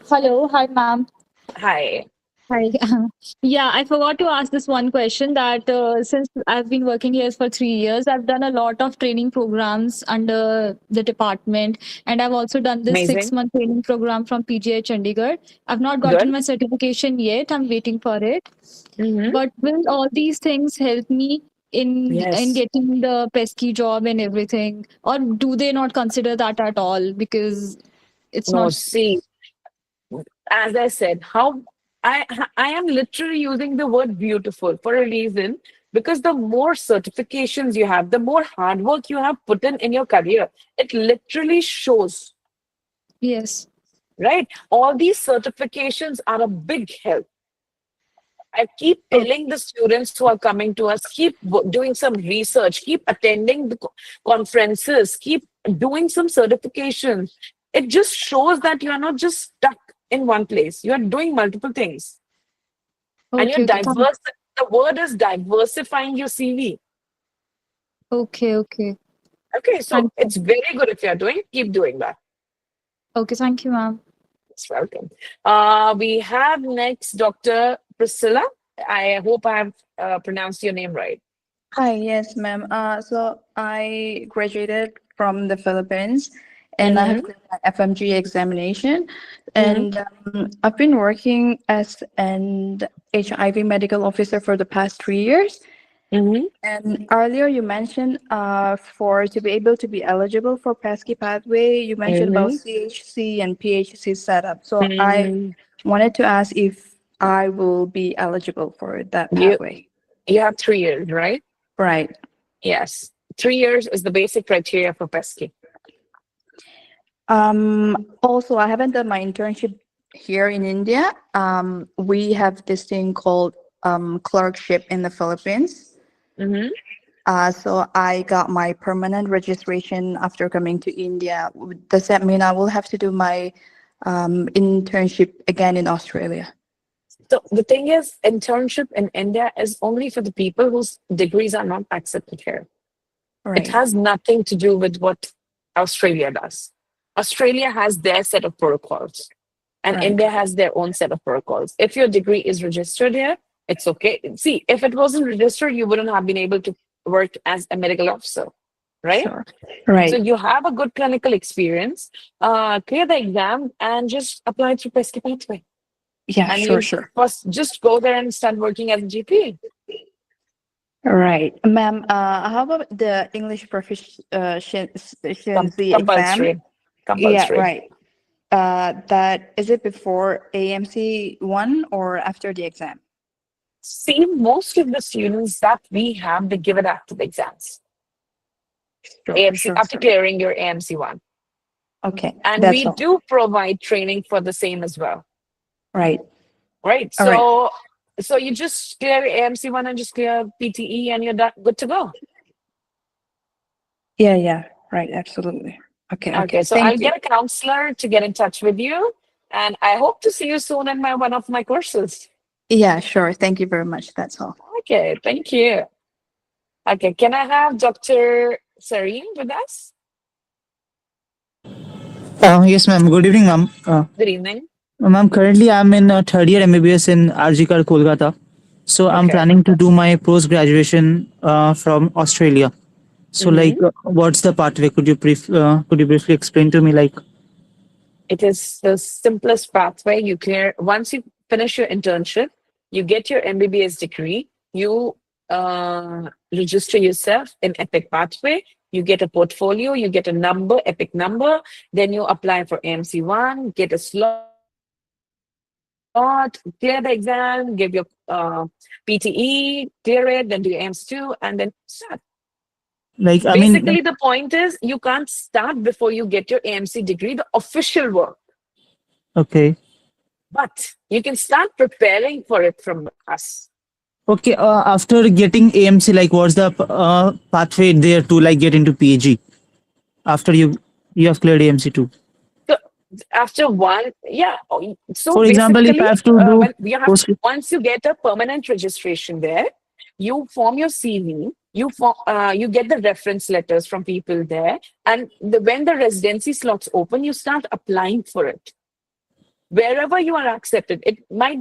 Hello, hi, ma'am. Hi. Hi. Yeah, I forgot to ask this one question that since I've been working here for 3 years, I've done a lot of training programs under the department, and I've also done this Amazing. 6-month training program from PGI Chandigarh. I've not gotten my certification yet. I'm waiting for it. But will all these things help me in getting the pesky job and everything, or do they not consider that at all because it's No, not? see, as I said, how I am literally using the word beautiful for a reason, because the more certifications you have, the more hard work you have put in your career, it literally shows. Yes. Right? All these certifications are a big help. I keep telling the students who are coming to us, keep doing some research, keep attending the conferences, keep doing some certifications. It just shows that you are not just stuck in one place. You are doing multiple things. And you're diverse. The word is diversifying your CV. Okay. Okay, so it's very good if you're doing. Keep doing that. Okay, thank you, ma'am. You're welcome. We have next Dr. Priscilla. I hope I have pronounced your name right. Hi, yes, ma'am. So I graduated from the Philippines, and I have cleared my FMG examination, and I've been working as an HIV medical officer for the past 3 years. And earlier you mentioned to be able to be eligible for pesky pathway, you mentioned about CHC and PHC setup. So I wanted to ask if I will be eligible for that You pathway. you have 3 years, right? Right. Yes. 3 years is the basic criteria for pesky. Also, I haven't done my internship here in India. We have this thing called clerkship in the Philippines. Mm-hmm. So I got my permanent registration after coming to India. Does that mean I will have to do my internship again in Australia? So the thing is, internship in India is only for the people whose degrees are not accepted here. Right. It has nothing to do with what Australia does. Australia has their set of protocols, and Right. India has their own set of protocols. If your degree is registered here, it's okay. See, if it wasn't registered, you wouldn't have been able to work as a medical officer, right? Sure. Right. So you have a good clinical experience, clear the exam, and just apply through pesky pathway. Yeah, And sure, you sure. first just go there and start working as a GP. Right. Ma'am, how about the English proficiency Compulsory. exam? Compulsory. Yeah, right. That is it before AMC 1 or after the exam? See, most of the students that we have, they give it after the exams. Sure, AMC, sure, after sure. clearing your AMC 1. Okay, And that's we all. do provide training for the same as well. Right. Right. All right. So you just clear AMC 1 and just clear PTE and you're good to go. Yeah, yeah. Right, absolutely. Okay, Okay, okay. so Thank I'll you. get a counselor to get in touch with you. And I hope to see you soon in one of my courses. Yeah, sure. Thank you very much. That's all. Okay, thank you. Okay, can I have Dr. Sareen with us? Yes, ma'am. Good evening, ma'am. Good evening. Ma'am, currently I'm in third year MBBS in 𝗙𝗙𝗘𝗃. So I'm Okay. planning to do my post graduation from Australia. So, Mhm. what's the pathway? Could you briefly explain to me, It is the simplest pathway. You clear once you finish your internship, you get your MBBS degree, you register yourself in Epic Pathway, you get a portfolio, you get a number, Epic number, then you apply for AMC1, get a slot, clear the exam, give your PTE, clear it, then do your AMC2, and then start. Basically, the point is you can't start before you get your AMC degree, the official work. Okay. But you can start preparing for it from us. Okay. After getting AMC, what's the pathway there to get into PG? After you have cleared AMC too. So after one, yeah. So For example, if basically, I have to do once you get a permanent registration there, you form your CV. You get the reference letters from people there, and when the residency slots open, you start applying for it. Wherever you are accepted, it might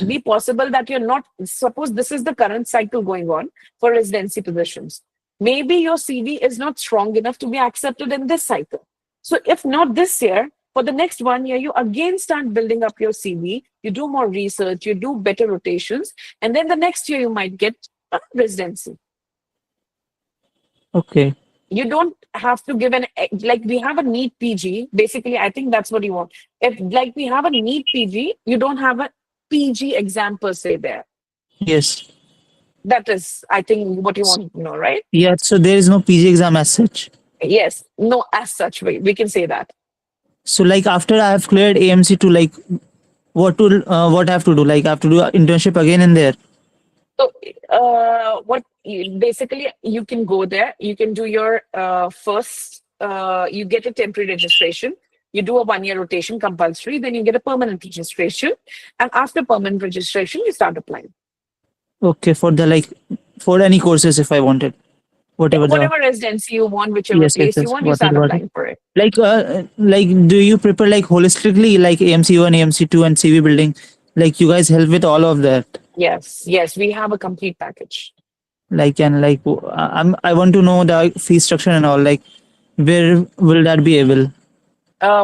be possible that you're not. Suppose this is the current cycle going on for residency positions. Maybe your CV is not strong enough to be accepted in this cycle. So if not this year, for the next 1 year, you again start building up your CV. You do more research, you do better rotations, and then the next year you might get a residency. Okay. You don't have to give we have a NEET PG. Basically, I think that's what you want. If we have a NEET PG, you don't have a PG exam per se there. Yes. That is, I think, what you want to know, right? Yeah. So there is no PG exam as such. Yes. No, as such, we can say that. So after I have cleared AMC to what I have to do? I have to do an internship again in there. So basically you can go there, you can do your first, you get a temporary registration, you do a 1 year rotation compulsory, then you get a permanent registration, and after permanent registration you start applying. Okay, for for any courses if I wanted. Whatever residency you want, whichever yes, place yes, you want, got you it, start got it. applying for it. Do you prepare holistically AMC1, AMC2 and CV building? You guys help with all of that? Yes, we have a complete package. I want to know the fee structure and all. Where will that be able?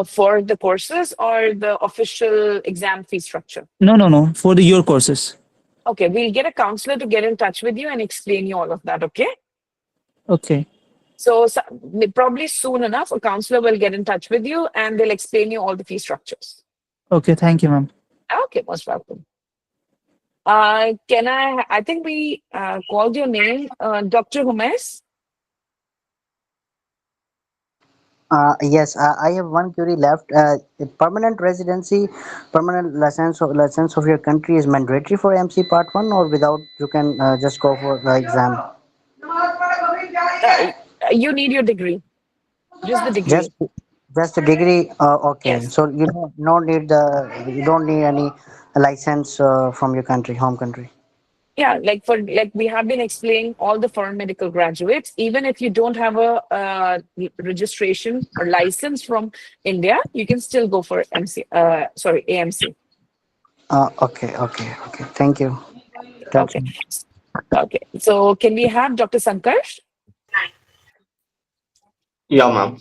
For the courses or the official exam fee structure? No. For your courses. Okay, we'll get a counselor to get in touch with you and explain you all of that, okay? Okay. So probably soon enough, a counselor will get in touch with you and they'll explain you all the fee structures. Okay, thank you, ma'am. Okay, most welcome. Can I think we called your name, Dr. Humes. Yes, I have one query left. Permanent residency, permanent license of your country is mandatory for MC Part 1, or without you can just go for the exam? You need your degree, just the Just degree. just a degree. Okay, Yes. so you don't need any license from your country, home country. Yeah, like we have been explaining all the foreign medical graduates, even if you don't have a registration or license from India, you can still go for AMC. Okay. Thank you. That's Okay. Okay. So can we have Dr. Sankarsh? Yeah, ma'am.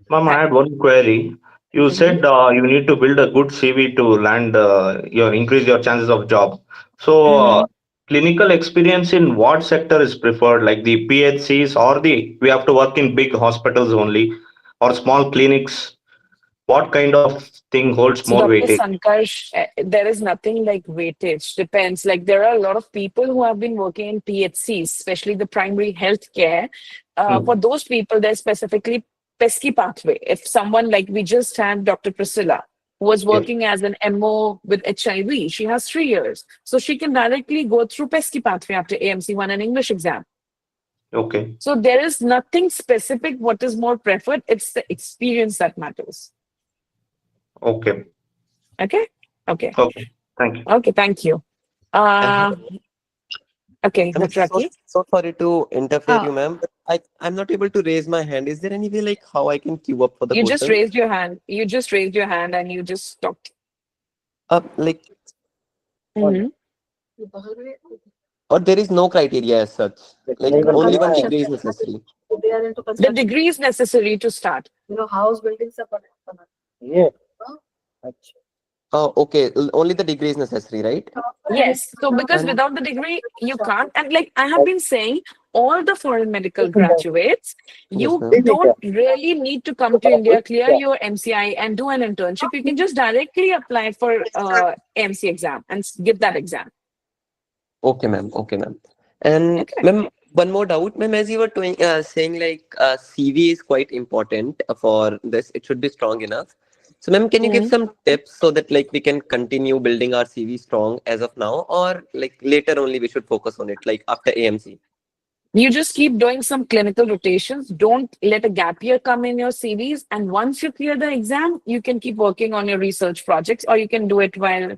Ma'am, I had one query. You said you need to build a good CV to land increase your chances of job. So, clinical experience in what sector is preferred, like the PHCs or we have to work in big hospitals only or small clinics? What kind of thing holds So more Dr. weightage? Sankarsh, there is nothing like weightage. Depends. Like there are a lot of people who have been working in PHCs, especially the primary health care. For those people, there's specifically pesky pathway. If someone like we just had Dr. Priscilla, who was working as an MO with HIV, she has 3 years. So she can directly go through pesky pathway after AMC1 and English exam. Okay. So there is nothing specific what is more preferred. It's the experience that matters. Okay. Okay. Okay. Thank you. Okay, thank you. Okay, I'm Dr. Aki. so sorry to interfere you, ma'am, but I'm not able to raise my hand. Is there any way like how I can queue up for the You just question? raised your hand. You just raised your hand and you just talked. Like, Mhm. or there is no criteria as such. Like only one degree is necessary. The degree is necessary to start. house buildings are yeah. Oh, okay. Only the degree is necessary, right? Yes. So because And without the degree, you can't. And like I have been saying, all the foreign medical graduates, yes, you ma'am. don't really need to come to India, clear your MCI and do an internship. You can just directly apply for AMC exam and give that exam. Okay, ma'am. Okay, ma'am. And ma'am, one more doubt, ma'am. As you were saying, like CV is quite important for this. It should be strong enough. So, ma'am, can you give some tips so that like we can continue building our CV strong as of now, or like later only we should focus on it, like after AMC? You just keep doing some clinical rotations. Don't let a gap year come in your CVs. And once you clear the exam, you can keep working on your research projects, or you can do it while,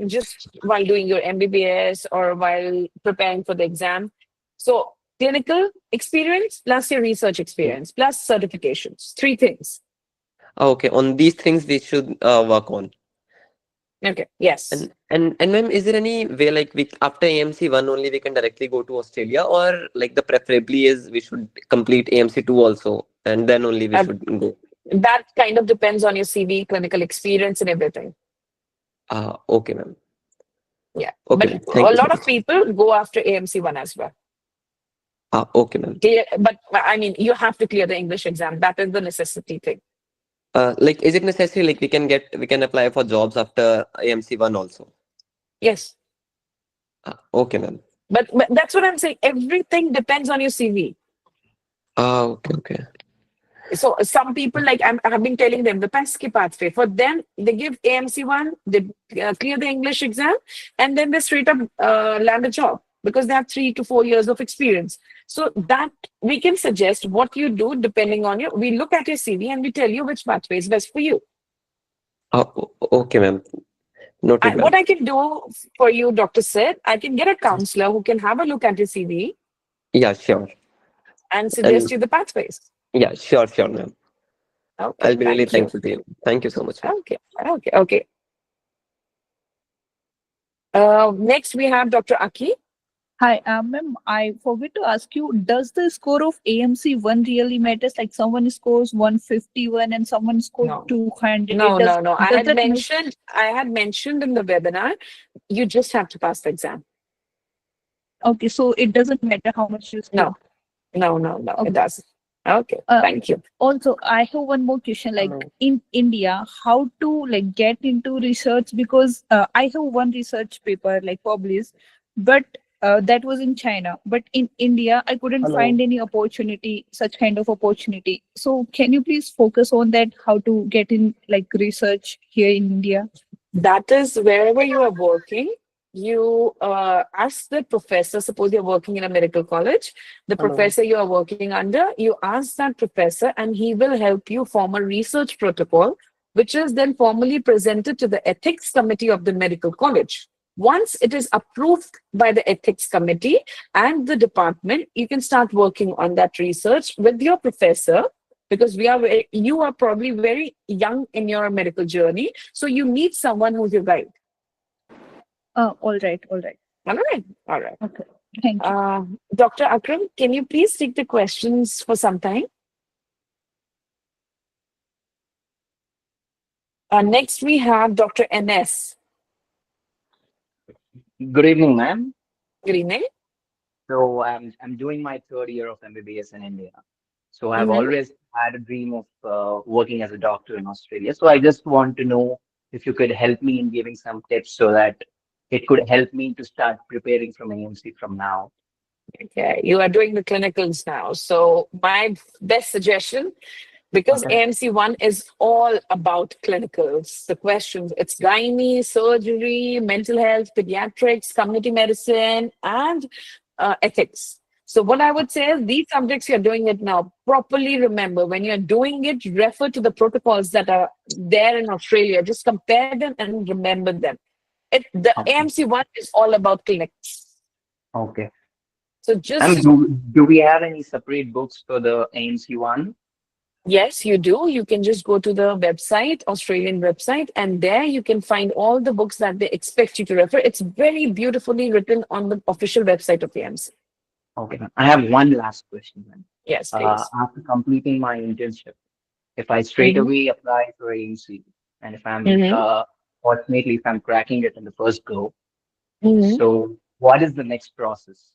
just while doing your MBBS or while preparing for the exam. So clinical experience plus your research experience plus certifications. 3 things. Okay, on these things we should work on. Okay. Yes. And ma'am, is there any way like we after AMC1 only we can directly go to Australia, or like the preferably is we should complete AMC2 also and then only we should go? That kind of depends on your CV, clinical experience, and everything. Okay, ma'am. Yeah. Okay, But ma'am. Thank a you so lot of much. people go after AMC1 as well. Okay, ma'am. But I mean, you have to clear the English exam. That is the necessity thing. Like, is it necessary? Like, we can apply for jobs after AMC1 also. Yes. Okay, ma'am. But that's what I'm saying. Everything depends on your CV. Okay. So some people, like I have been telling them, the pesky pathway. For them, they give AMC1, they clear the English exam, and then they straight up land a job because they have 3 to 4 years of experience. So that we can suggest what you do depending on you. We look at your CV and we tell you which pathway is best for you. Okay, ma'am. Noted, ma'am. What I can do for you, Dr. Sid, I can get a counselor who can have a look at your CV Yeah, sure. and suggest you the pathways. Yeah, sure, ma'am. Okay, I'll be really thank you. thankful to you. Thank you so much, ma'am. Okay. Next, we have Dr. Aki. Hi, ma'am. I forgot to ask you, does the score of AMC1 really matters? Like someone scores 151 and someone scored 200. No. I Does had that mentioned in the webinar, you just have to pass the exam. Okay, so it doesn't matter how much you score. No, it doesn't. Okay, thank you. Also, I have one more question. Like in India, how to like get into research? Because I have one research paper like published, but that was in China. But in India, I couldn't find any opportunity, such kind of opportunity. So can you please focus on that? How to get in like research here in India? That is wherever you are working, you ask the professor. Suppose you're working in a medical college, the professor you are working under, you ask that professor and he will help you form a research protocol, which is then formally presented to the ethics committee of the medical college. Once it is approved by the ethics committee and the department, you can start working on that research with your professor, because you are probably very young in your medical journey. So you need someone who's your guide. All right. All right. Okay. Thank you. Dr. Akram, can you please take the questions for some time? Next, we have Dr. NS. Good evening, ma'am. Good evening. So I'm doing my third year of MBBS in India. So I've always had a dream of working as a doctor in Australia. So I just want to know if you could help me in giving some tips so that it could help me to start preparing from AMC from now. Okay, you are doing the clinicals now. So my best suggestion, because AMC1 is all about clinicals, the questions, it's gynae, surgery, mental health, pediatrics, community medicine, and ethics. So what I would say is these subjects you're doing it now, properly remember when you're doing it, refer to the protocols that are there in Australia, just compare them and remember them. The AMC1 is all about clinics. Okay. So just... do we have any separate books for the AMC1? Yes, you do. You can just go to the website, Australian website, and there you can find all the books that they expect you to refer. It's very beautifully written on the official website of the AMC. Okay. I have one last question then. Yes, please. After completing my internship, if I straight away apply for AMC, and if I'm fortunately if I'm cracking it in the first go, so what is the next process?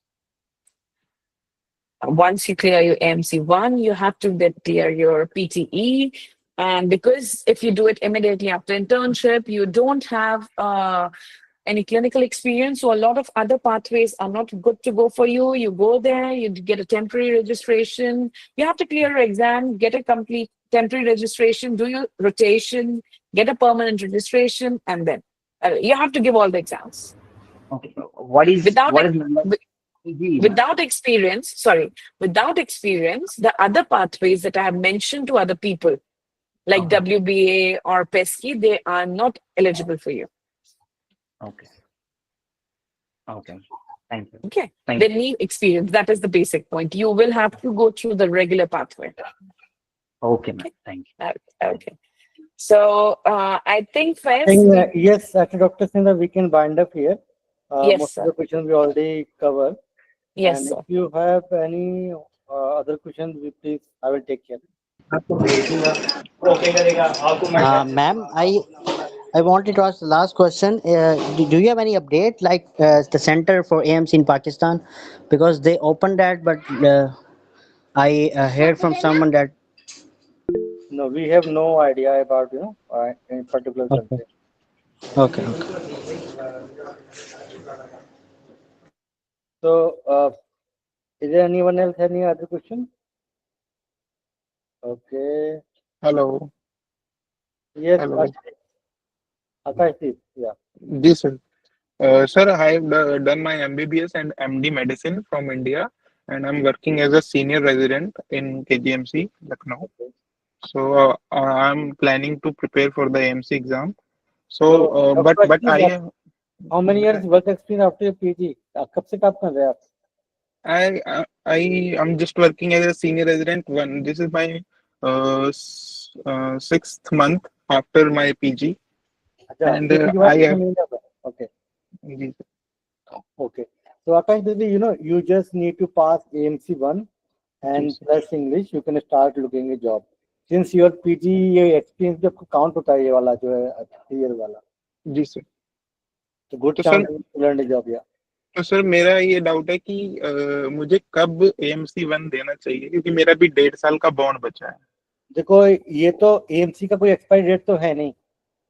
Once you clear your AMC1, you have to then clear your PTE. And because if you do it immediately after internship, you don't have any clinical experience. So a lot of other pathways are not good to go for you. You go there, you get a temporary registration. You have to clear your exam, get a complete temporary registration, do your rotation, get a permanent registration, and then you have to give all the exams. Okay. Without experience, the other pathways that I have mentioned to other people, like WBA or PESCI, they are not eligible for you. Okay. Thank you. Okay. They need experience. That is the basic point. You will have to go through the regular pathway. Okay, ma'am. Thank you. Okay. So I think first... yes, actually, Dr. Sindha, we can wind up here. Yes, most of the questions we already covered. Yes, and sir. if you have any other questions, please, I will take care. Ma'am, I wanted to ask the last question. Do you have any update, like the center for AMC in Pakistan? Because they opened that, but I heard from someone that... No, we have no idea about any particular country. Okay. So, is there anyone else any other question? Okay. Hello. Yes. Hello. Akash, yeah. Yes, sir. Sir, I have done my MBBS and MD medicine from India, and I'm working as a senior resident in KGMC, Lucknow. So I'm planning to prepare for the AMC exam. So, but I. How many years work experience after your PG? कब से काम कर रहे हैं आप? I am just working as a senior resident. This is my 6th month after my PG. And I have. Okay. Okay. So Akash, you just need to pass AMC1 and plus English. You can start looking a job. Since your PG experience जो count होता है ये वाला जो है 3 year वाला. जी sir. So good chance to learn a job, yeah. तो sir मेरा ये डाउट है कि मुझे कब AMC 1 देना चाहिए, क्योंकि मेरा भी 1.5 साल का बॉन्ड बचा है। देखो ये तो AMC का कोई एक्सपायरी डेट तो है नहीं,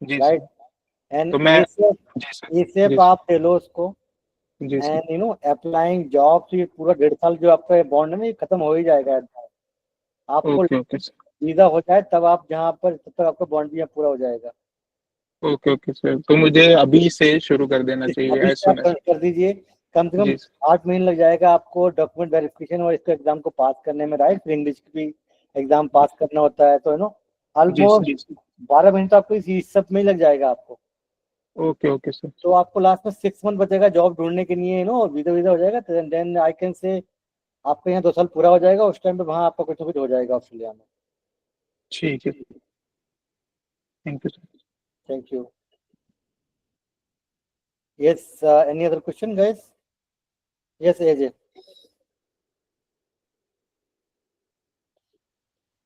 जी राइट? सर। एंड तो मैं ये सिर्फ आप ले लो उसको, जी सर। एंड अप्लाइंग जॉब, ये पूरा 1.5 साल जो आपका बॉन्ड है ना, ये खत्म हो ही जाएगा। आपको ओके ओके सर। वीजा हो जाए तब आप जहाँ पर, तब तक आपका बॉन्ड भी पूरा हो जाएगा। ओके ओके सर, तो मुझे अभी से शुरू कर देना चाहिए अभी एज से आप सुन एज। कर दीजिए। कम से कम जी 8 महीने लग जाएगा आपको डॉक्यूमेंट वेरिफिकेशन और इसके एग्जाम को पास करने में, राइट? फिर इंग्लिश की भी एग्जाम पास करना होता है, तो जी सर। ऑलमोस्ट 12 महीने तो आपको इस सब में ही लग जाएगा आपको। Okay okay sir. तो आपको लास्ट में 6 मंथ बचेगा जॉब ढूंढने के लिए, वीजा वीजा हो जाएगा, देन आई कैन से आपका यहाँ 2 साल पूरा हो जाएगा। उस टाइम पे वहाँ आपका कुछ ना कुछ हो जाएगा ऑस्ट्रेलिया में। ठीक है, thank you sir. Thank you. Yes, any other question, guys? Yes, AJ.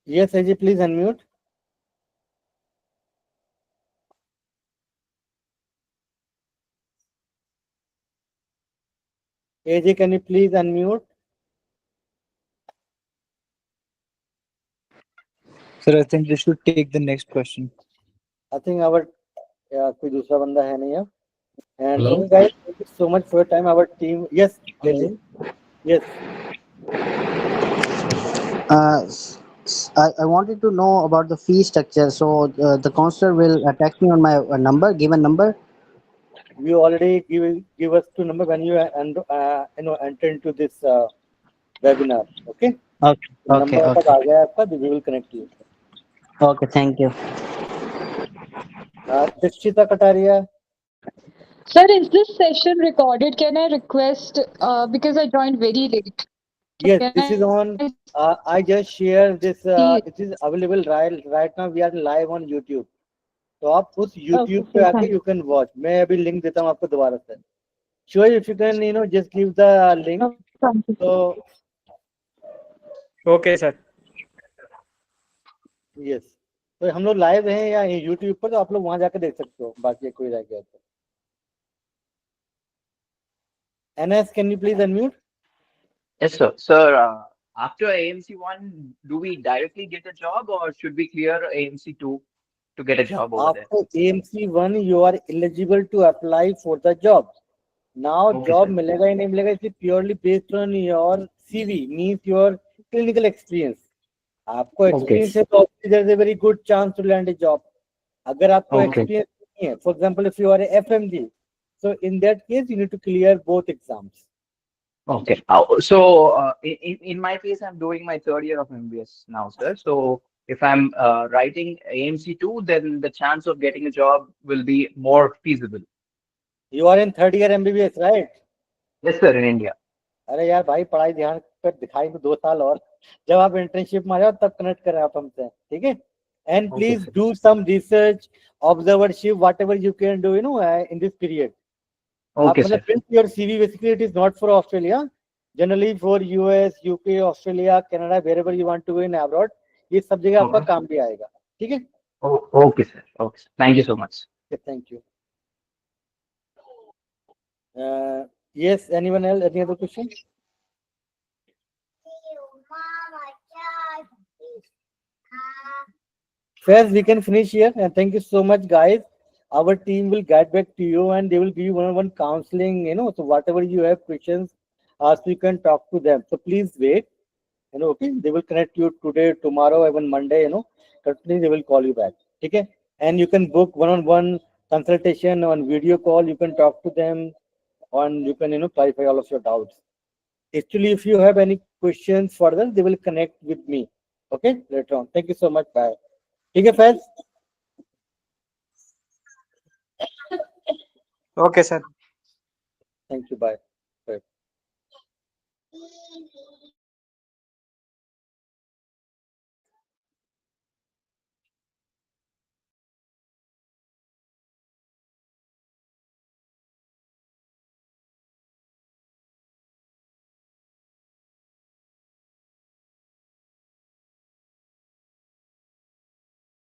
Yes, AJ, please unmute. AJ, can you please unmute? Sir, I think we should take the next question. I think our कोई दूसरा बंदा है नहीं अब. And Hello? okay, guys, thank you so much for your time. Our team. Yes, AJ. Yes. I wanted to know about the fee structure. So the counselor will text me on my number, given number. You already give us 2 number when you enter into this webinar. Okay. Okay. Number Okay. आ गया आपका, we will connect you. Okay. Thank you. Dikshita Kataria. Sir, is this session recorded? Can I request, because I joined very late. Yes, Can this is on. I just share this. It is available right now. We are live on YouTube. तो आप उस YouTube पे आके you can watch. मैं अभी link देता हूँ आपको दोबारा से. Sure, if you can, just give the link. So. Okay, sir. Yes. तो हम लोग लाइव हैं या YouTube पर, तो आप लोग वहां जाकर देख सकते हो. बाकी कोई रह गया तो. NS, can you please unmute? Yes, sir. Sir, after AMC 1, do we directly get a job or should we clear AMC 2 to get a job over there? After AMC 1, you are eligible to apply for the job. Now, Okay, job sir. मिलेगा ही नहीं मिलेगा, it's purely based on your CV, means your clinical experience. आपको experience है तो there is a very good chance to land a job. अगर आपको experience नहीं है, for example, if you are a FMG, so in that case you need to clear both exams. Okay. So, in my case, I'm doing my 3rd year of MBS now, sir. So, if I'm writing AMC 2, then the chance of getting a job will be more feasible. You are in 3rd year MBBS, right? Yes, sir, in India. अरे यार भाई, पढ़ाई ध्यान पर दिखाई तो 2 साल और. जब आप इंटर्नशिप में आ जाओ तब कनेक्ट करें आप हमसे, ठीक है? And please do some research, observership, whatever you can do, in this period. Okay, sir. Print your CV. Basically, it is not for Australia. Generally for US, UK, Australia, Canada, wherever you want to go in abroad, ये सब जगह आपका काम भी आएगा, ठीक है? Okay, sir. Okay, sir. Thank you so much. Okay, thank you. Yes, anyone else? Any other question? First, we can finish here, and thank you so much, guys. Our team will get back to you and they will give you one-on-one counseling, so whatever you have questions, so you can talk to them. So please wait, okay? They will connect you today, tomorrow, even Monday, certainly they will call you back, okay? And you can book one-on-one consultation on video call. You can talk to them and you can, clarify all of your doubts. Actually, if you have any questions further, they will connect with me, okay? Later on. Thank you so much. Bye. Okay, friends? Okay, sir. Thank you. Bye.